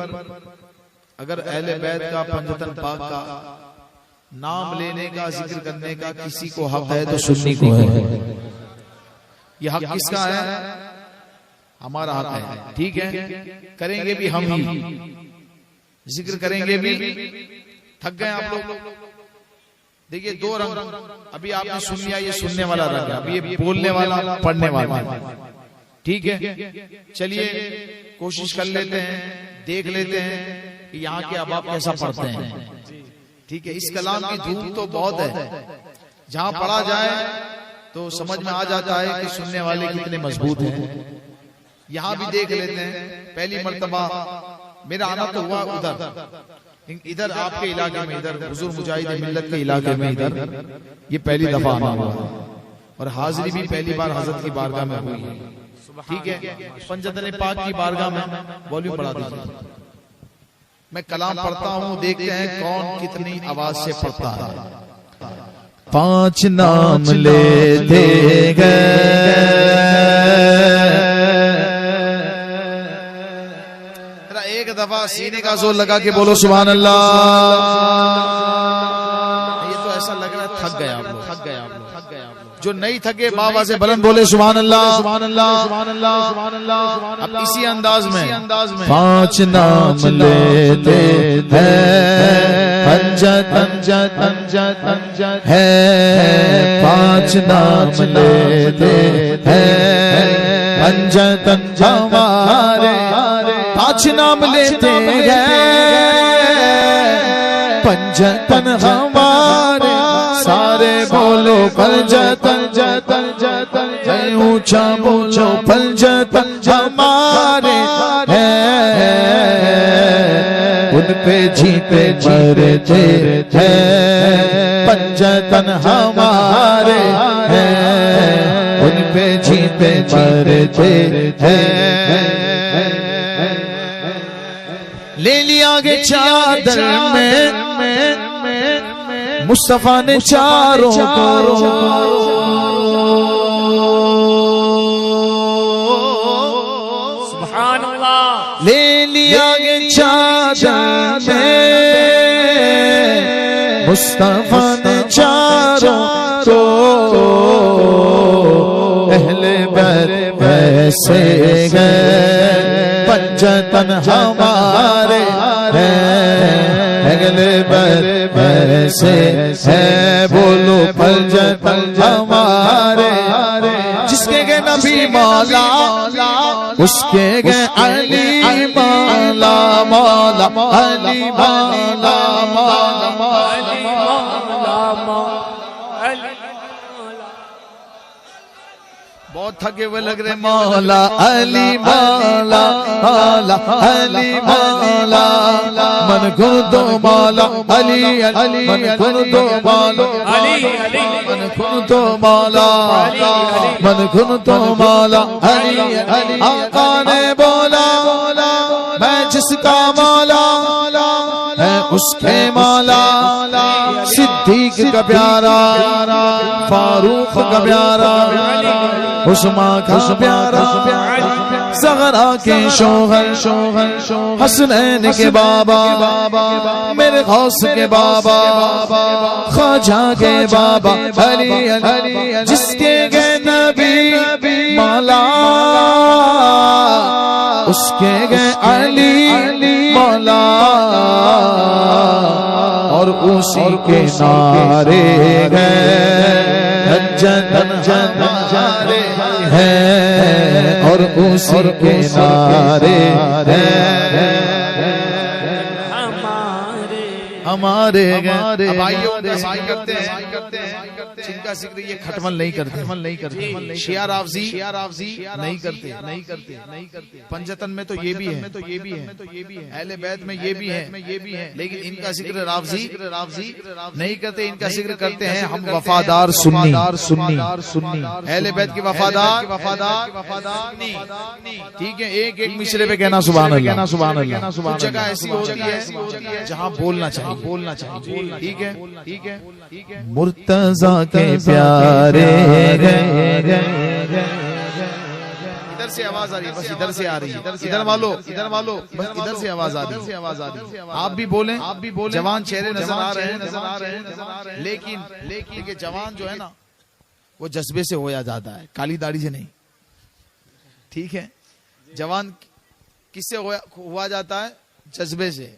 अगर अहले बैत का पंजतन पाक का नाम लेने का जिक्र करने का किसी को हक है तो सुन्नी को है। यह हक किसका है? हमारा हक है। ठीक है करेंगे भी हम ही जिक्र करेंगे भी। थक गए आप लोग? देखिए दो रंग अभी आपने सुन लिया ये सुनने वाला रंग है अभी ये बोलने वाला पढ़ने वाला। ठीक है चलिए कोशिश कर लेते हैं देख लेते हैं कि यहाँ के अहबाब कैसा पढ़ते हैं। ठीक है इस कलाम की धूम तो बहुत है जहाँ पढ़ा जाए तो समझ में आ जाता है कि सुनने वाले कितने मजबूत हैं। यहाँ भी देख लेते हैं पहली मर्तबा मेरा आना तो हुआ उधर इधर आपके इलाके में इधर हुजूर मुजाहिद मिल्लत के इलाके में इधर ये पहली दफा आना हुआ और हाजिरी भी पहली बार हजरत की बारगाह में हुई है। ठीक है पंजतन पाक की बारगाह में वॉल्यूम बढ़ा दीजिए। मैं कलाम पढ़ता हूँ देखते हैं कौन कितनी आवाज से पढ़ता है। पांच नाम लेते गए एक दफा सीने का जोर लगा के बोलो सुभान अल्लाह। ये तो ऐसा लग रहा है थक गया आप लोग थक गया आप लोग थक गया आप लोग। जो नहीं थके बाबा से बुलंद बोले सुभान अल्लाह सुभान अल्लाह सुभान अल्लाह सुभान अल्लाह। अब इसी अंदाज में पांच नाम लेते हैं पंजतन है पांच नाम लेते हैं पंजतन हमारे पांच नाम लेते हैं पंजतन हमारे सारे बोलो पंजतन जतन जतन ऊंचा बोलो पंजतन हमारे हैं उन पे जीते मरते हैं, पंजतन हमारे हैं, उन पे जीते मरते हैं। ले लिया गे चादर में मुस्तफा ने चारों को, सुभान अल्लाह। ले लिया गे चादर में मुस्तफा ने चारों को, अहले बैत वैसे गए, पंजतन हमारे हैं, अगले बैत वैसे है, बोलो पंजतन हमारे। जिसके गए नबी मौला, उसके गए अली मौला, मौला अली मौला, मौला अली मौला, अली मौला। बहुत थके हुए लग रहे, मौला अली मौला, मौला अली मौला, मन को दो मौला अली अली, मन को दो मौला अली अली, मन को दो मौला, मन को दो मौला अली अली। आका ने बोला मैं जिसका मौला है उसके मौला, सिद्दीक का प्यारा, फारूक का प्यारा, उस्मान का प्यारा, ज़हरा के शोहर, हसनैन के बाबा, मेरे गौस के बाबा, ख्वाजा के बाबा, अली अली, जिसके गए नबी मौला, उसके गए अली मौला, और उसी के नारे गए जन जारे हैं, और उसी के नारे हैं हमारे भाइयों करते हैं जिनका जिक्र ये खटमल नहीं करते, शिया रावजी नहीं करते, पंजतन में तो ये भी है, अहले बैत में ये भी है, लेकिन इनका जिक्र रावजी नहीं करते, इनका जिक्र करते हैं हम वफादार सुन्नी, अहले बैत के वफादार, ठीक है। एक मिसरे पे कहना सुभान अल्लाह, सुभान अल्लाह। कुछ जगह ऐसी होती है जहाँ बोलना चाहिए, ठीक है। मुर्तजा के प्यारे इधर से आवाज आ रही है, बस इधर से आ रही है, इधर वालों बस इधर से आवाज आ रही है। आप भी बोलें, जवान चेहरे नजर आ रहे हैं, लेकिन जवान जो है ना वो जज्बे से होया जाता है, काली दाढ़ी से नहीं, ठीक है। जवान किससे हुआ जाता है? जज्बे से,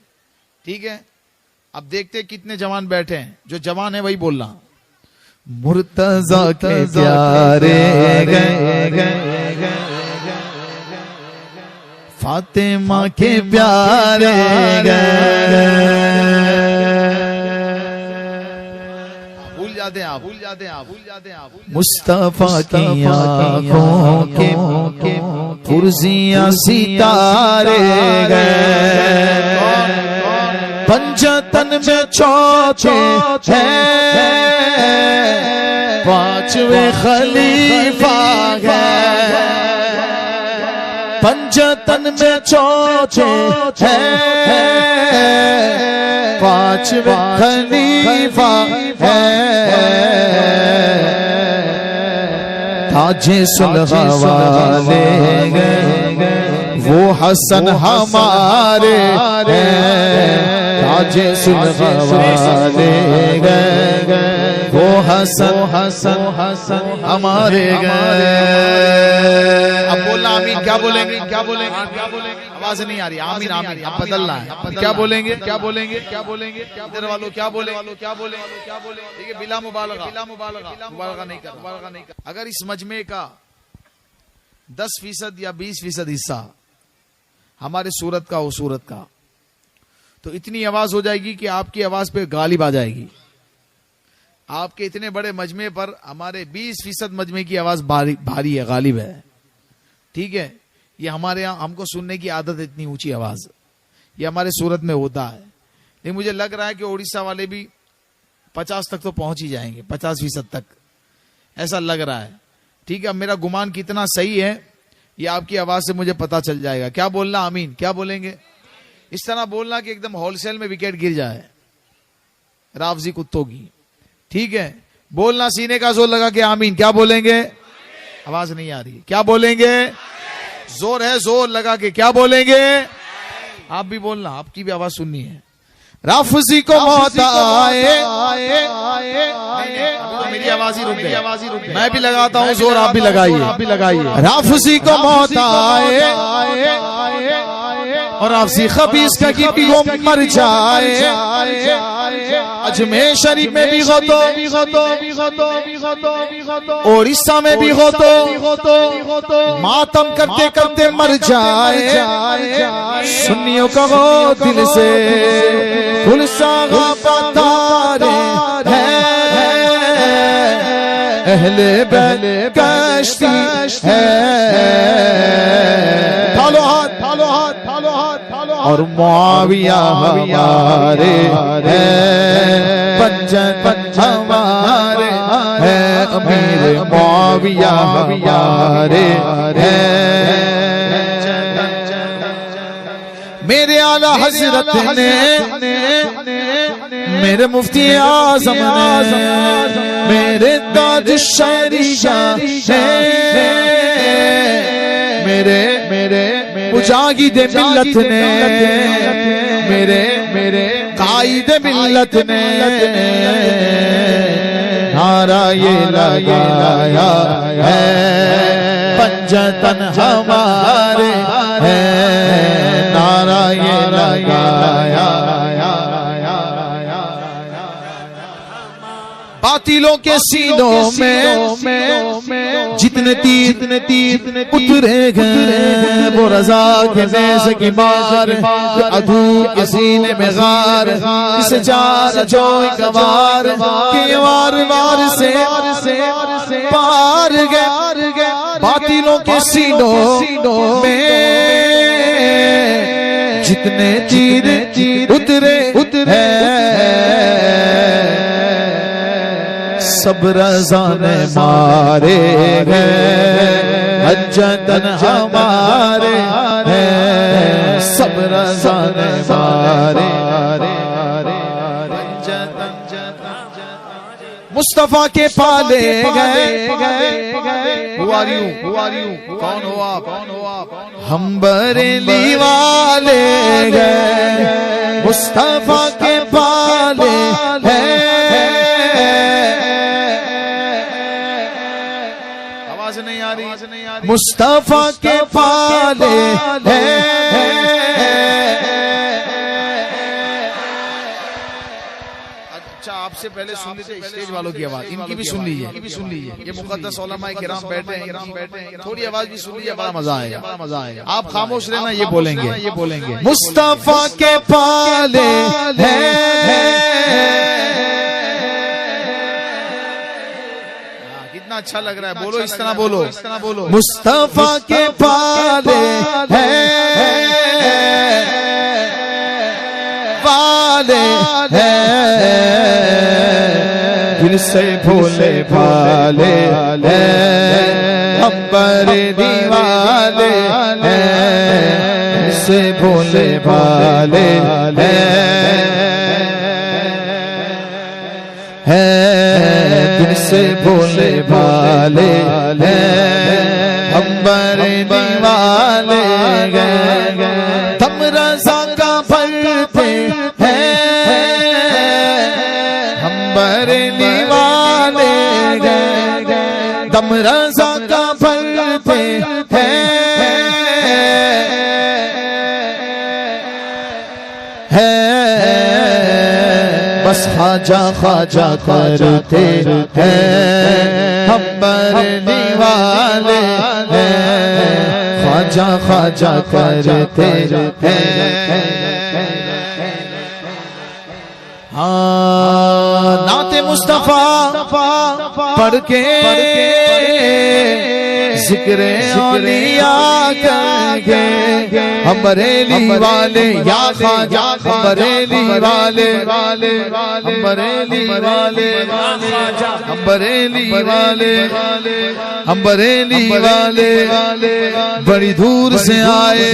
ठीक है। अब देखते कितने जवान बैठे हैं, जो जवान है वही बोलना। मुर्तजा के प्यारे फातिमा के प्यारे भूल जाते हैं आप मुस्तफा की आँखों के पुरजियां सितारे गए, पंजतन में चौथे हैं, पांचवें खलीफा है, पंजतन में चौथे हैं, पांचवें खलीफा है, ताजे सुलह वाले वो हसन हमारे हैं, ताजे सुलह वाले वो हसन हमारे गए। अब बोलना आमीन, क्या बोलेंगे? आवाज नहीं आ रही, आमीन अब बदलना है। क्या बोलेंगे? इधर वालों क्या बोले? ठीक है, बिला मुबालगा नहीं कर। अगर इस मजमे का 10% या 20% हिस्सा हमारे सूरत का हो, सूरत का, तो इतनी आवाज हो जाएगी कि आपकी आवाज पे गालिब आ जाएगी। आपके इतने बड़े मजमे पर हमारे 20% मजमे की आवाज भारी है, गालिब है, ठीक है। ये हमारे यहाँ हमको सुनने की आदत है, इतनी ऊंची आवाज, ये हमारे सूरत में होता है। लेकिन मुझे लग रहा है कि उड़ीसा वाले भी 50 तक तो पहुंच ही जाएंगे, 50% तक, ऐसा लग रहा है। ठीक है, अब मेरा गुमान कितना सही है ये आपकी आवाज से मुझे पता चल जाएगा। क्या बोलना? आमीन। क्या बोलेंगे? इस तरह बोलना कि एकदम होलसेल में विकेट गिर जाए रावजी कुत्तों की। ठीक है, बोलना सीने का जोर लगा के आमीन। क्या बोलेंगे? आवाज नहीं आ रही, क्या बोलेंगे? जोर है, जोर लगा के क्या बोलेंगे? आप भी बोलना, आपकी भी आवाज सुननी है। राफजी को मौत आए, मेरी आवाज ही रुक गई, मैं भी लगाता हूँ जोर, आप भी लगाइए। राफजी को मौत आए और आपसी खबीस का की भी वो मर जाए। अजमेर शरीफ में भी हो तो, उड़ीसा में भी हो तो, मातम करते करते मर जाए। सुन्नियों का वो दिल से गुलसागा बतारे अहले बहले कश्ती है। थालो हाथ, थालो हाथ, थालो हाथ, थालो हाथ। और मुआविया हमारे हैं, पंजन हमारे हैं, अमीर मुआविया हमारे हैं। मेरे आला हजरत ने, मेरे मुफ्ती आज़म ने, मेरे ताज शरीशा ने, मेरे मुजाहिद मिल्लत ने, मेरे कायद मिल्लत ने नारा ये लगाया है, पंजतन हमारे हैं, नारा ये लगाया। बातिलों के सीनों में जितने तीर उतरे गए, वो रजा के नेज़ की मार, अधू के सीने में गार, इस जार जो गवार के वार से पार गए। बातिलों के सीनों में जितने तीर उतरे सब रज़ा ने मारे हैं, हज्जतन हमारे हैं, सब रज़ा ने मारे। मुस्तफा के पाले गए, कौन हो आप? हम बरेली वाले गए, मुस्तफा के पाले हैं। आवाज नहीं आ रही, मुस्तफा के पाले हैं। अच्छा, आपसे पहले सुन लीजिए स्टेज वालों की आवाज, इनकी भी सुन लीजिए। ये मुक़द्दस उलमा किराम बैठे हैं, थोड़ी आवाज भी सुन लीजिए, बड़ा मजा आएगा। आप खामोश रहना, ये बोलेंगे। मुस्तफा के पाले हैं। कितना अच्छा लग रहा है, बोलो इस तरह बोलो। मुस्तफा के पाले हैं, वाले हैं, दिल से भोले भाले हैं, हम बरेली वाले हैं, दिल से भोले भाले हैं, दिल से भोले भाले हैं, हम बरेली वाले हैं। तम रज़ा का भरते हैं, हम बरेली वाले हैं, दम रज़ा का भरते हैं। बस ख्वाजा ख्वाजा करते हैं, हम बरेली वाले हैं, ख्वाजा ख्वाजा करते हैं। नाते मुस्तफा पढ़ के जिक्र औलिया करके हम बरेली वाले या ख्वाजा हम बरेली वाले हम बरेली वाले हम बरेली वाले हम बरेली वाले बड़ी दूर से आए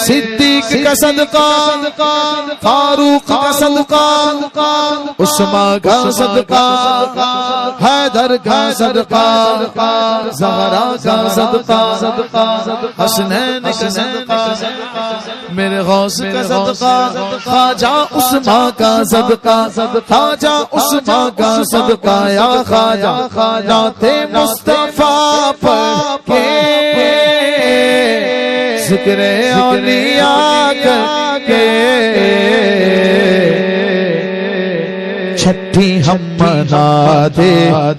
सिद्दीक का सदका फारूक का सदका उस्मान का सदका हैदर का सदका ज़हरा का सदका हसनैन का सदका मेरे गौस का सदका ख्वाजा उस्मान का सदका ख्वाजा उस्मान का सदका या ख्वाजा नाते मुस्तफा पढ़ के जिक्र औलिया करके छठी हम मनाते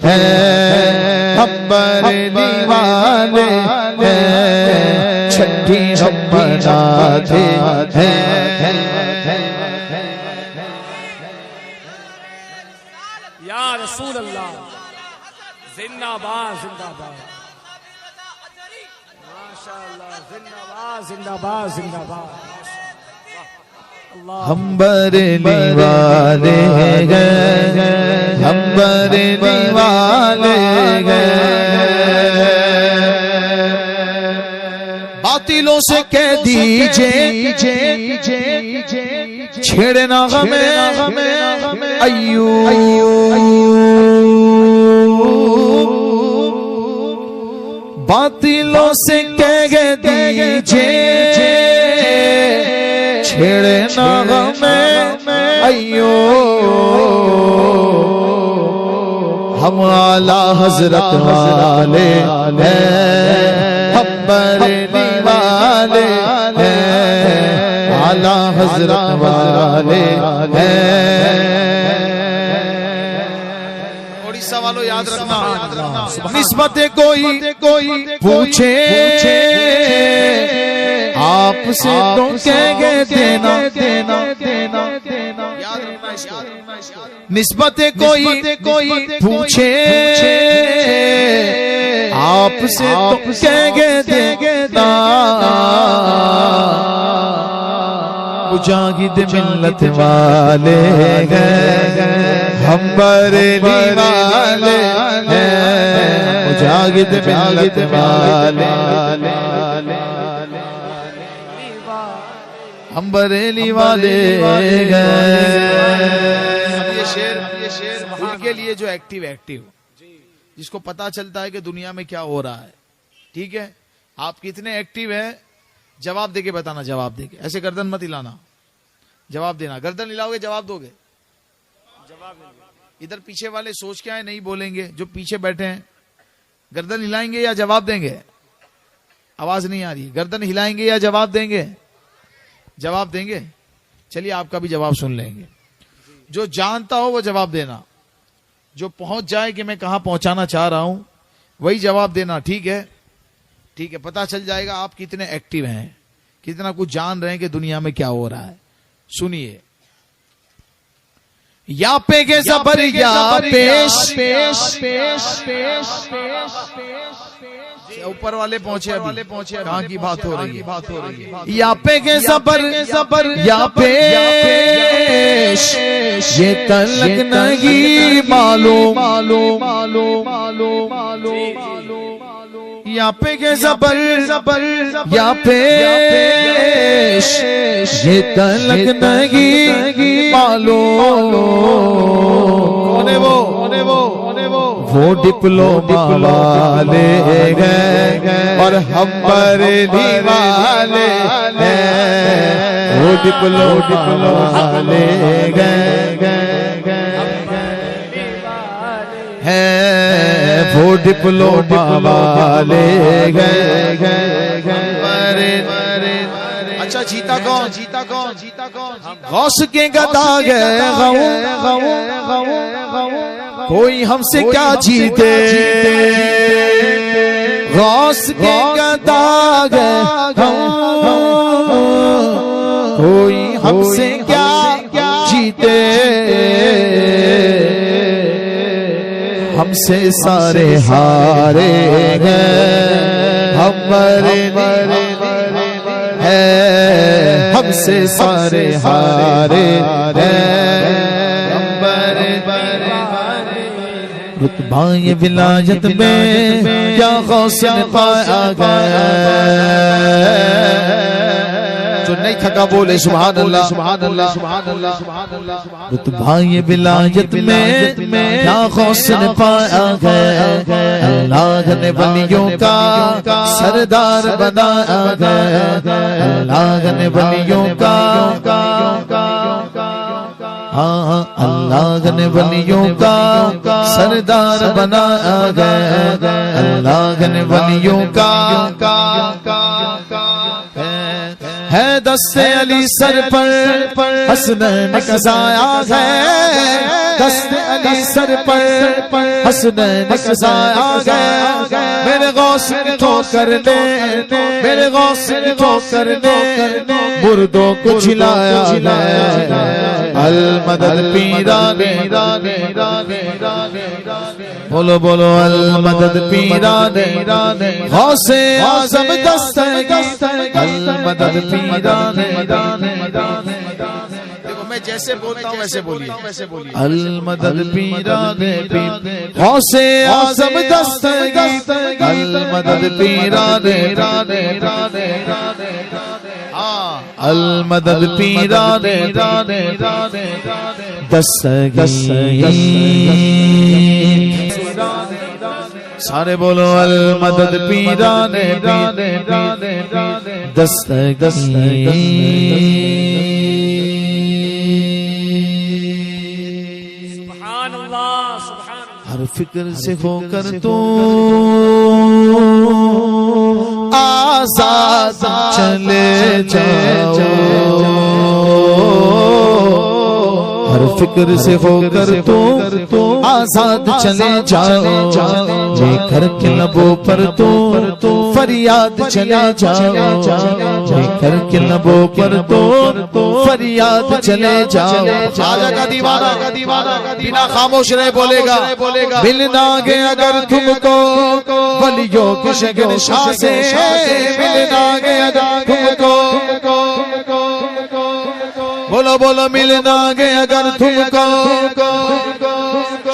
हैं हम बरेली वाले हैं छठी हम मनाते हैं या रसूल अल्लाह जिंदाबाद जिंदाबाद माशाअल्लाह जिंदाबाद जिंदाबाद जिंदाबाद हम बरेली वाले गए हम बरेली वाले गए बातिलों से कह दीजिए छेड़ना हमें बातिलों से कह दीजिए छेड़ना हमें अयो हम आला हजरत वाले हैं हम बरेली वाले हैं आला हजरत वाले हैं उड़ीसा वालों याद रखना निस्बत कोई पूछे आपसे तो कह देना निस्बत कोई पूछे आपसे तो कह देना मुजाहिद मिल्लत वाले हैं हम बरेली वाले हैं मुजाहिद मिल्लत वाले हम बरेली वाले ये शेर उनके लिए जो एक्टिव जिसको पता चलता है कि दुनिया में क्या हो रहा है। ठीक है, आप कितने एक्टिव हैं जवाब देके बताना, जवाब देके, ऐसे गर्दन मत हिलाना, जवाब देना। गर्दन हिलाओगे जवाब दोगे? इधर पीछे वाले सोच के आए नहीं बोलेंगे, जो पीछे बैठे हैं गर्दन हिलाएंगे या जवाब देंगे? आवाज नहीं आ रही। गर्दन हिलाएंगे या जवाब देंगे? जवाब देंगे। चलिए आपका भी जवाब सुन लेंगे। जो जानता हो वो जवाब देना, जो पहुंच जाए कि मैं कहां पहुंचाना चाह रहा हूं वही जवाब देना। ठीक है, ठीक है, पता चल जाएगा आप कितने एक्टिव हैं, कितना कुछ जान रहे हैं कि दुनिया में क्या हो रहा है। सुनिए, या पे के ज़बर या पेश ऊपर वाले पहुंचे, कहां की बात हो रही है? या पे के ज़बर या पेश ये तलक नहीं मालूम या पे के ज़बर या पेश ये तलक नहीं मालूम। कौन है वो डिप्लोमा वाले हैं और हम बरेली वाले हैं। वो डिप्लोमा वाले हैं, वो डिप्लोमा वाले हैं। अच्छा, जीता कौन? गौस के गदा गए कोई हमसे क्या जीते। गौस के गदा गए कोई हमसे क्या जीते। हम हमसे सारे हारे हैं, हमारे है हमसे सारे हारे हैं। रुतबा ये विलायत में क्या गौसे ने पाया गया, जो नहीं थका बोले सुभान अल्लाह सुभान अल्लाह सुभान अल्लाह सुभान अल्लाह। रुतबा ये विलायत में क्या गौसे ने पाया गया, अल्लाह ने वलियों का सरदार बनाया गया, अल्लाह ने वलियों का हाँ अल्लाह ने वलियों का सरदार बनाया गया, अल्लाह ने वलियों का है दस्ते अली सर पर हसनैन कसाया है, दस्ते अली सर पर हसनैन कसाया गया। मेरे गौस ने ठोकर दे, मेरे गौस ने ठोकर दे, मुर्दों को झिलाया है। अल मदद पीराने बोलो बोलो अल मदद पीराने गौसे आज़म दस्तगीर अल मदद पीराने। देखो मैं जैसे बोलता हूँ वैसे बोलिए। अल मदद पीराने गौसे आज़म दस्तगीर अल मदद पीराने अल मदद पीराने दस्तगीर। सारे बोलो अल मदद पीराने दस्तगीर। सुभान अल्लाह सुभान अल्लाह। हर फिक्र से होकर तो आजाद चले जाओ, हर फिक्र से होकर तो आजाद चले जाओ, लेकर के लबों पर तो फरियाद चले जाओ, लेकर के लबों पर तो फरियाद चले जाओ। आजा का दीवाना बिना खामोश रहे बोलेगा, मिलना गे अगर तुमको वलियों के शहंशाह से, मिलना गे अगर तुमको बोलो बोलो मिलना गे अगर तुमको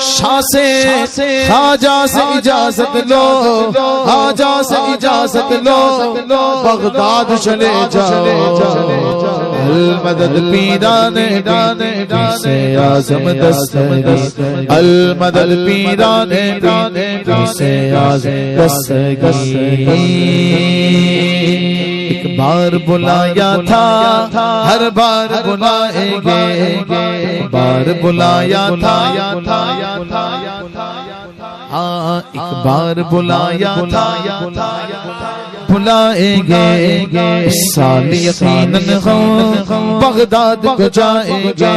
शाह से खाजा से इजाजत लो, खाजा से इजाजत लो, बगदाद चले जाओ। अल मदद पीराने से आज़म दस्तगीर अल मदद पीराने से आज़म दस्तगीर। एक बार बुलाया था हर बार बुलाएंगे, बार बुलाया था हाँ एक बार बुलाया था बुलाएंगे। इस साल यकीनन हम बगदाद को जाएंगे,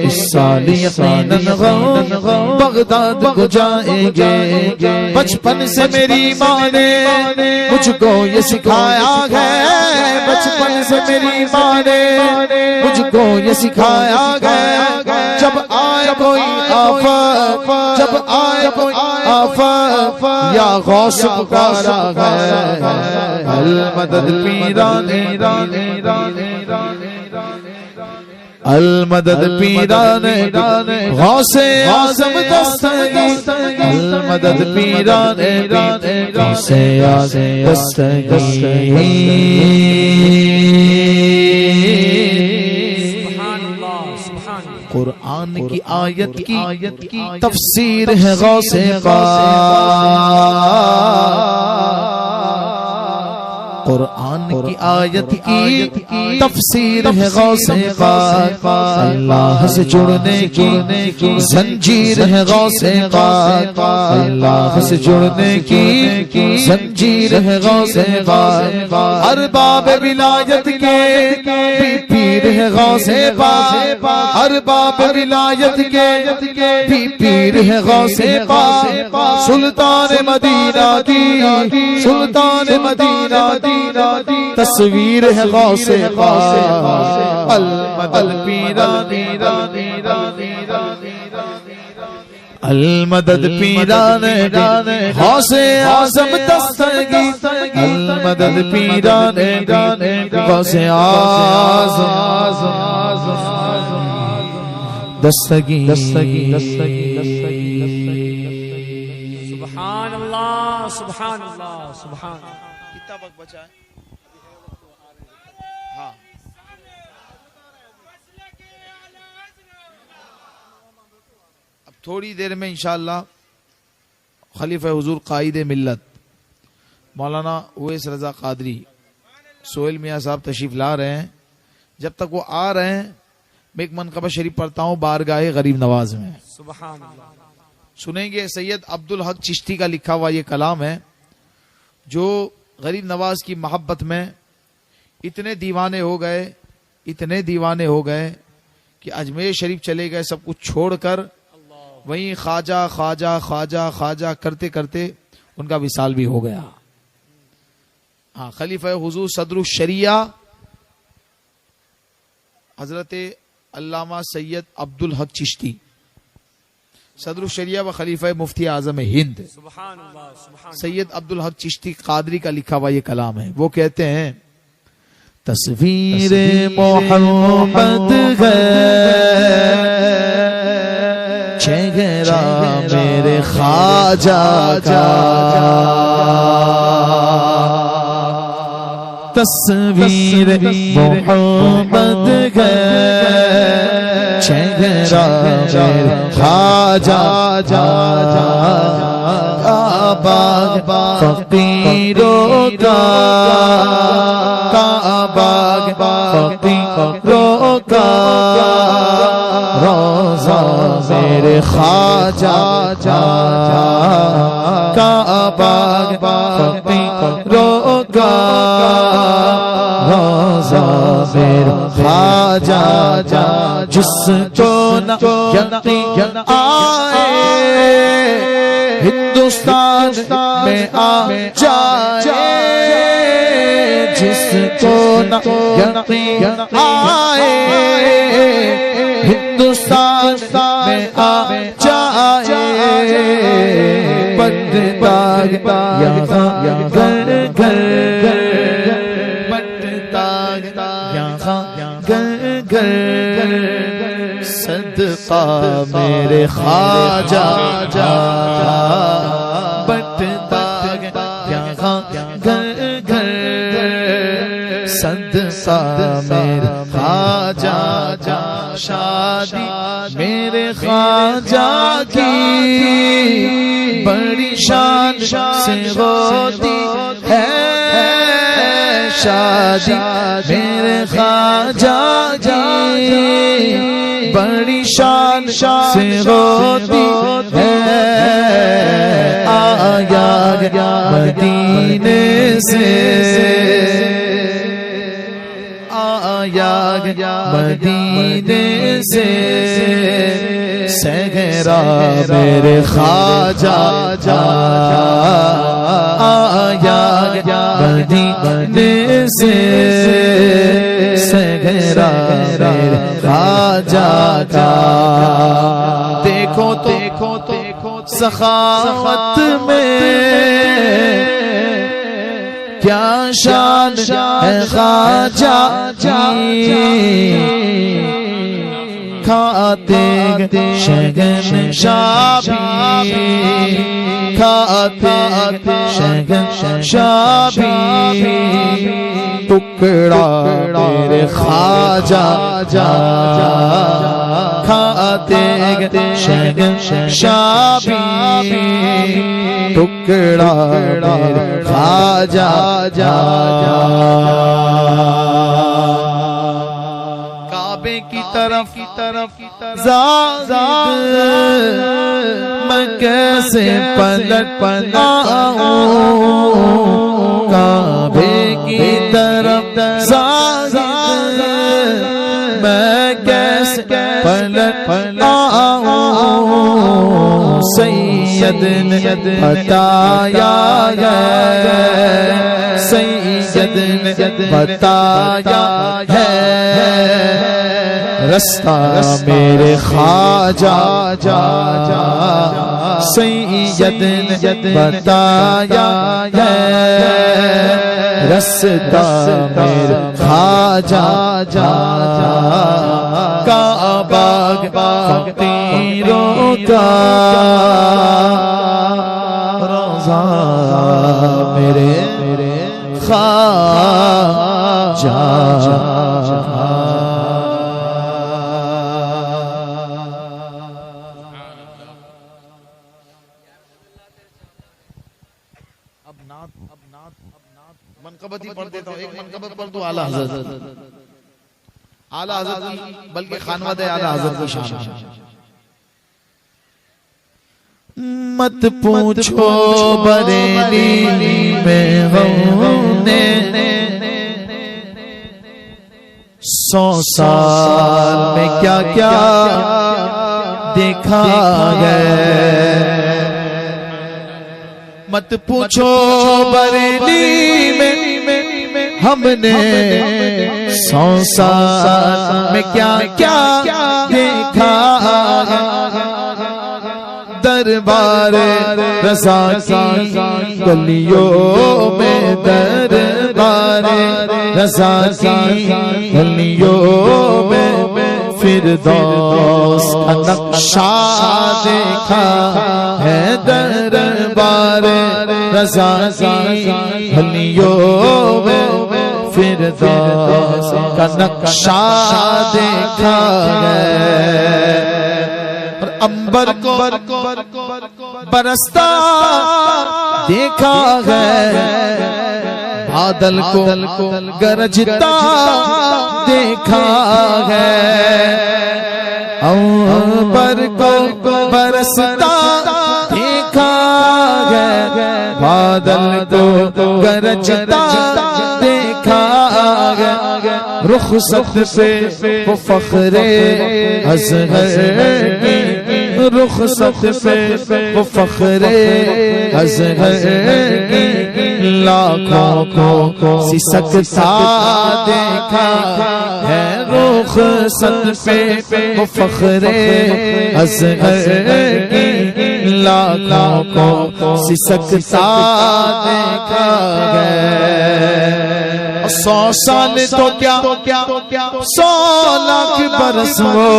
इस साल यकीनन हम बगदाद को जाएंगे। बचपन से मेरी माँ ने मुझको ये सिखाया है, बचपन से मेरी माँ ने मुझको ये सिखाया है। जब आए कोई आफत, जब आए कोई आफत या गौस पुकारा है, अल मदद पीराने अल मदद पीराने गौसे आज़म दस्तगीर अल मदद पीराने गौसे आज़म दस्तगीर। कुरान की आयत की तफसीर है गौसे कुरान की आयत की तफसीर है गौसे अल्लाह से जुड़ने की जंजीर है गौसे अल्लाह से जुड़ने की जंजीर है गौसे अरबाब विलायत के पीर है गौसे अरबाब विलायत के पीर है गौसे सुल्तान मदीना की सुल्तान मदीना तस्वीर है गौसे अल मदद पीराने अलमदद पीराने हौसे आज़म दस्तगी, अलमदद पीराने हौसे आज़म दस्तगी। सुभान अल्लाह सुभान अल्लाह सुभान। कितना वक्त बचा है? हाँ, अब थोड़ी देर में इंशाअल्लाह खलीफा हुजूर कायद मिल्लत मौलाना उवैस रजा कादरी सोहेल मियाँ साहब तशरीफ ला रहे हैं। जब तक वो आ रहे हैं मैं एक मनकबा शरीफ पढ़ता हूँ बारगाहे गरीब नवाज में। सुभान अल्लाह। सुनेंगे सैयद अब्दुल हक चिश्ती का लिखा हुआ ये कलाम है, जो गरीब नवाज की मोहब्बत में इतने दीवाने हो गए कि अजमेर शरीफ चले गए, सब कुछ छोड़कर वहीं ख्वाजा ख्वाजा ख्वाजा ख्वाजा करते करते उनका विसाल भी हो गया। हाँ, खलीफा हुजूर सदरुल शरिया हजरत अल्लामा सैयद अब्दुल हक चिश्ती सदरुल शरिया व खलीफा मुफ्ती आजम हिंद सुभान अल्लाह सुभान। सैयद अब्दुल हक चिश्ती कादरी का लिखा हुआ ये कलाम है। वो कहते हैं तस्वीर मोहम्मद है चेहरा मेरे ख्वाजा का, तस्वीर मोहम्मद है चेहरा मेरे ख्वाजा का, बाग फकीरों का, बाग फकीरों का, रोज़ा मेरे ख्वाजा का, बाग फकीरों का, रोज़ा मेरे ख्वाजा जिसको न यकीन आए हिंदुस्तान में आ जाए, जिसको न यकीन आए हिंदुस्तान में आ जाए, बनता यहाँ घर घर, बनता यहाँ घर घर, सदका मेरे ख्वाजा बटता यहाँ घर घर, सदका मेरे ख्वाजा, शादी मेरे ख्वाजा की बड़ी शान से होती है, शादी मेरे ख्वाजा की बड़ी शान से होती है, आया मदीने से, आया मदीने से, सहरा मेरे ख्वाजा आया मदीने से, सहरा मेरे ख्वाजा का। देखो तो सखावत में क्या शान है ख्वाजा खाते शगन शाबी, खाते शगन शाबी, टुकड़ा मेरे ख्वाजा खाते शगन शाबी, टुकड़ा मेरे ख्वाजा काबे की तरफ मैं कैसे पलट आऊं, काबे की तरफ मैं कैसे पलट आऊं, सैयद ने बताया है, सैयद ने बताया है, रास्ता मेरे ख्वाजा सैयद ने बताया है, रास्ता मेरे ख्वाजा काबा फकीरों का रोज़ा मेरे ख्वाजा। मनकबत ही पढ़ देता हूँ, एक मनकबत पढ़ दो आला हज़रत, आला हज़रत की, बल्कि खानवादे आला हज़रत की शान। मत पूछो बरेली में हमने 100 साल में क्या क्या देखा है। मत पूछो बरेली में हमने 100 साल में क्या क्या देखा है। दरबार रज़ा की गलियों में, दरबार रज़ा की गलियों में फिरदौस का नक्शा देखा है। दरबार रज़ा की गलियों में फिरदौस का नक्शा देखा है। अंबर को बरसता देखा है, बादल को गरजता देखा है। अंबर को बरसता देखा है, बादल को गरजता देखा है। रुखसत पे वो फख्रे अज़हर की, रुखसत पे वो फख्रे अज़हर की लाखों को सिसकता देखा है। रुखसत पे वो फख्रे अज़हर की लाखों को सिसकता देखा है। 100 साल तो क्या 100 लाख बरस वो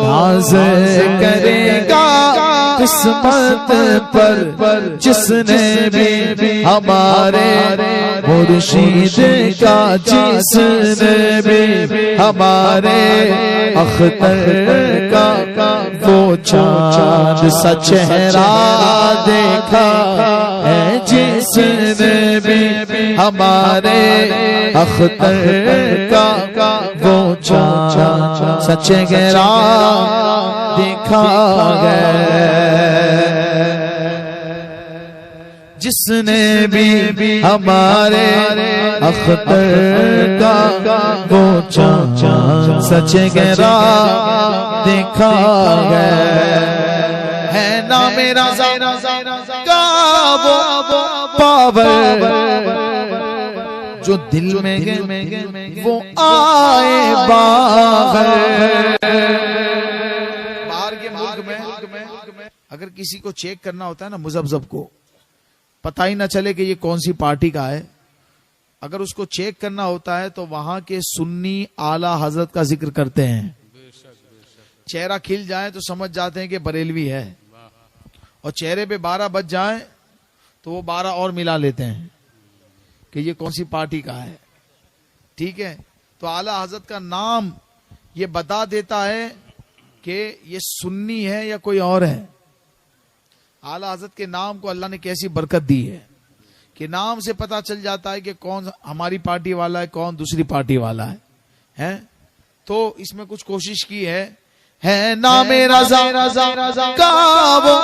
नाज़ करेगा किस्मत पर, जिसने भी हमारे मुर्शिद का, जिसने भी हमारे अख्तर का वो चाँद सा चेहरा देखा है। जिसने भी हमारे अख्तर का वो चाँद सा चेहरा देखा है। जिसने भी हमारे अख्तर का वो चाँद सा चेहरा देखा है। ना मेरा का वो पावर जो दिल में वो आए बाहर के मुल्क में अगर किसी को चेक करना होता है ना, मुजब्जब को पता ही ना चले कि ये कौन सी पार्टी का है, अगर उसको चेक करना होता है तो वहां के सुन्नी आला हजरत का जिक्र करते हैं। चेहरा खिल जाए तो समझ जाते हैं कि बरेलवी है, और चेहरे पे 12 बज जाए तो वो 12 और मिला लेते हैं कि ये कौन सी पार्टी का है। ठीक है, तो आला हजरत का नाम ये बता देता है कि ये सुन्नी है या कोई और है। आला हजरत के नाम को अल्लाह ने कैसी बरकत दी है कि नाम से पता चल जाता है कि कौन हमारी पार्टी वाला है, कौन दूसरी पार्टी वाला है? तो इसमें कुछ कोशिश की है नामे रज़ा का वो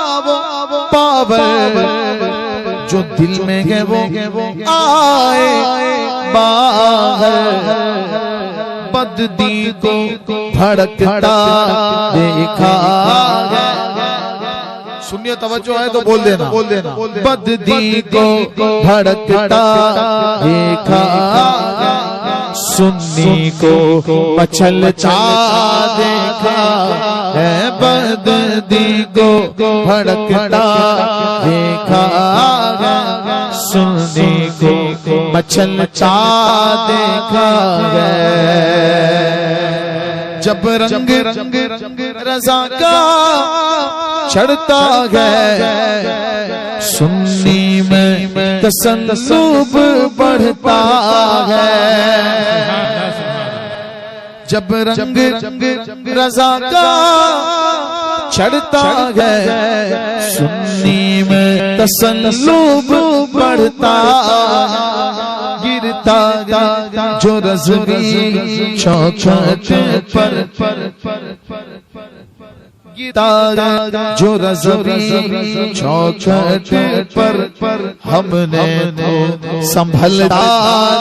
पावर जो दिल में है वो आए बाहर, बददी को भड़कता देखा। सुनिए, तवज्जो है तो बोल देना। बददी को भड़कता देखा, सुन्नी को मचलता देखा है, बददी को भड़कता देखा है, सुन्नी को मचलता देखा है। जब रंग रज़ा का चढ़ता है, सुन्नी में तसल्लुब बढ़ता है। जब रंग रज़ा का चढ़ता है, सुन्नी में तसल्लुब बढ़ता, गिरता जो रज़वी चौखट पर, गिरता जो रज़वी चौखट पर, हमने तो संभलता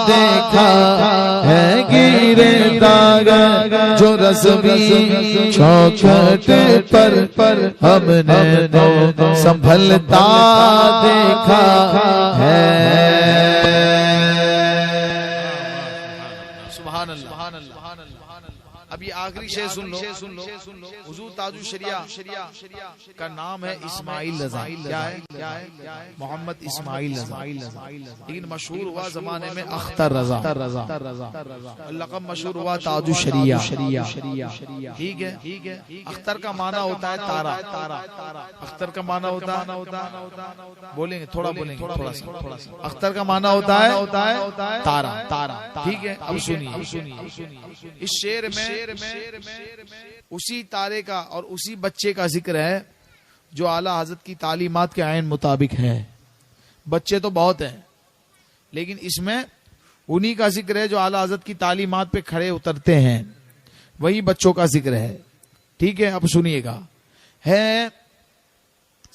देखा है, गिरता जो रज़वी चौखट पर, हमने तो संभलता देखा है। अब ये आखिरी शेर सुन लो। हुजूर ताजुल शरिया का नाम है इस्माइल रज़ा। क्या है? मोहम्मद इस्माइल रज़ा, लेकिन मशहूर हुआ जमाने में अख्तर रज़ा। लक़ब मशहूर हुआ ताजुल शरिया। ठीक है। अख्तर का माना होता है तारा। अख्तर का माना होता है, बोलेंगे थोड़ा सा। अख्तर का माना होता है तारा। ठीक है। अब सुनिए, इस शेर में उसी तारे का और उसी बच्चे का जिक्र है जो आला हज़रत की तालीमात के आयन मुताबिक है। बच्चे तो बहुत हैं, लेकिन इसमें उन्हीं का जिक्र है जो आला हज़रत की तालीमात पे खड़े उतरते हैं, वही बच्चों का जिक्र है। ठीक है। अब सुनिएगा, है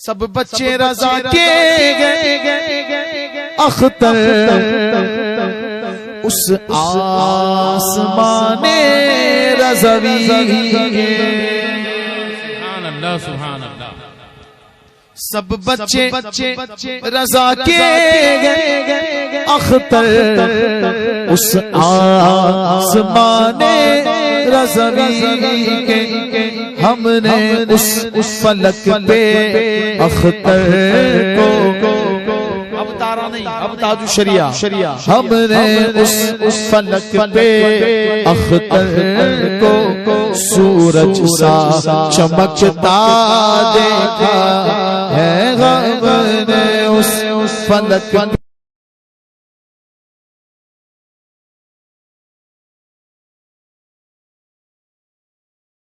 सब बच्चे रज़ा के अख्तर उस आसमाने रज़वी के, सुभान अल्लाह, सुभान अल्लाह। सब बच्चे रज़ा के अख्तर उस आसमाने रज़वी के, हमने उस फलक पे अख्तर को, अब तारा नहीं, अब ताजुल शरिया, हमने उस फलक पे अख्तर को सूरज सा चमकता देखा है, हमने उस फलक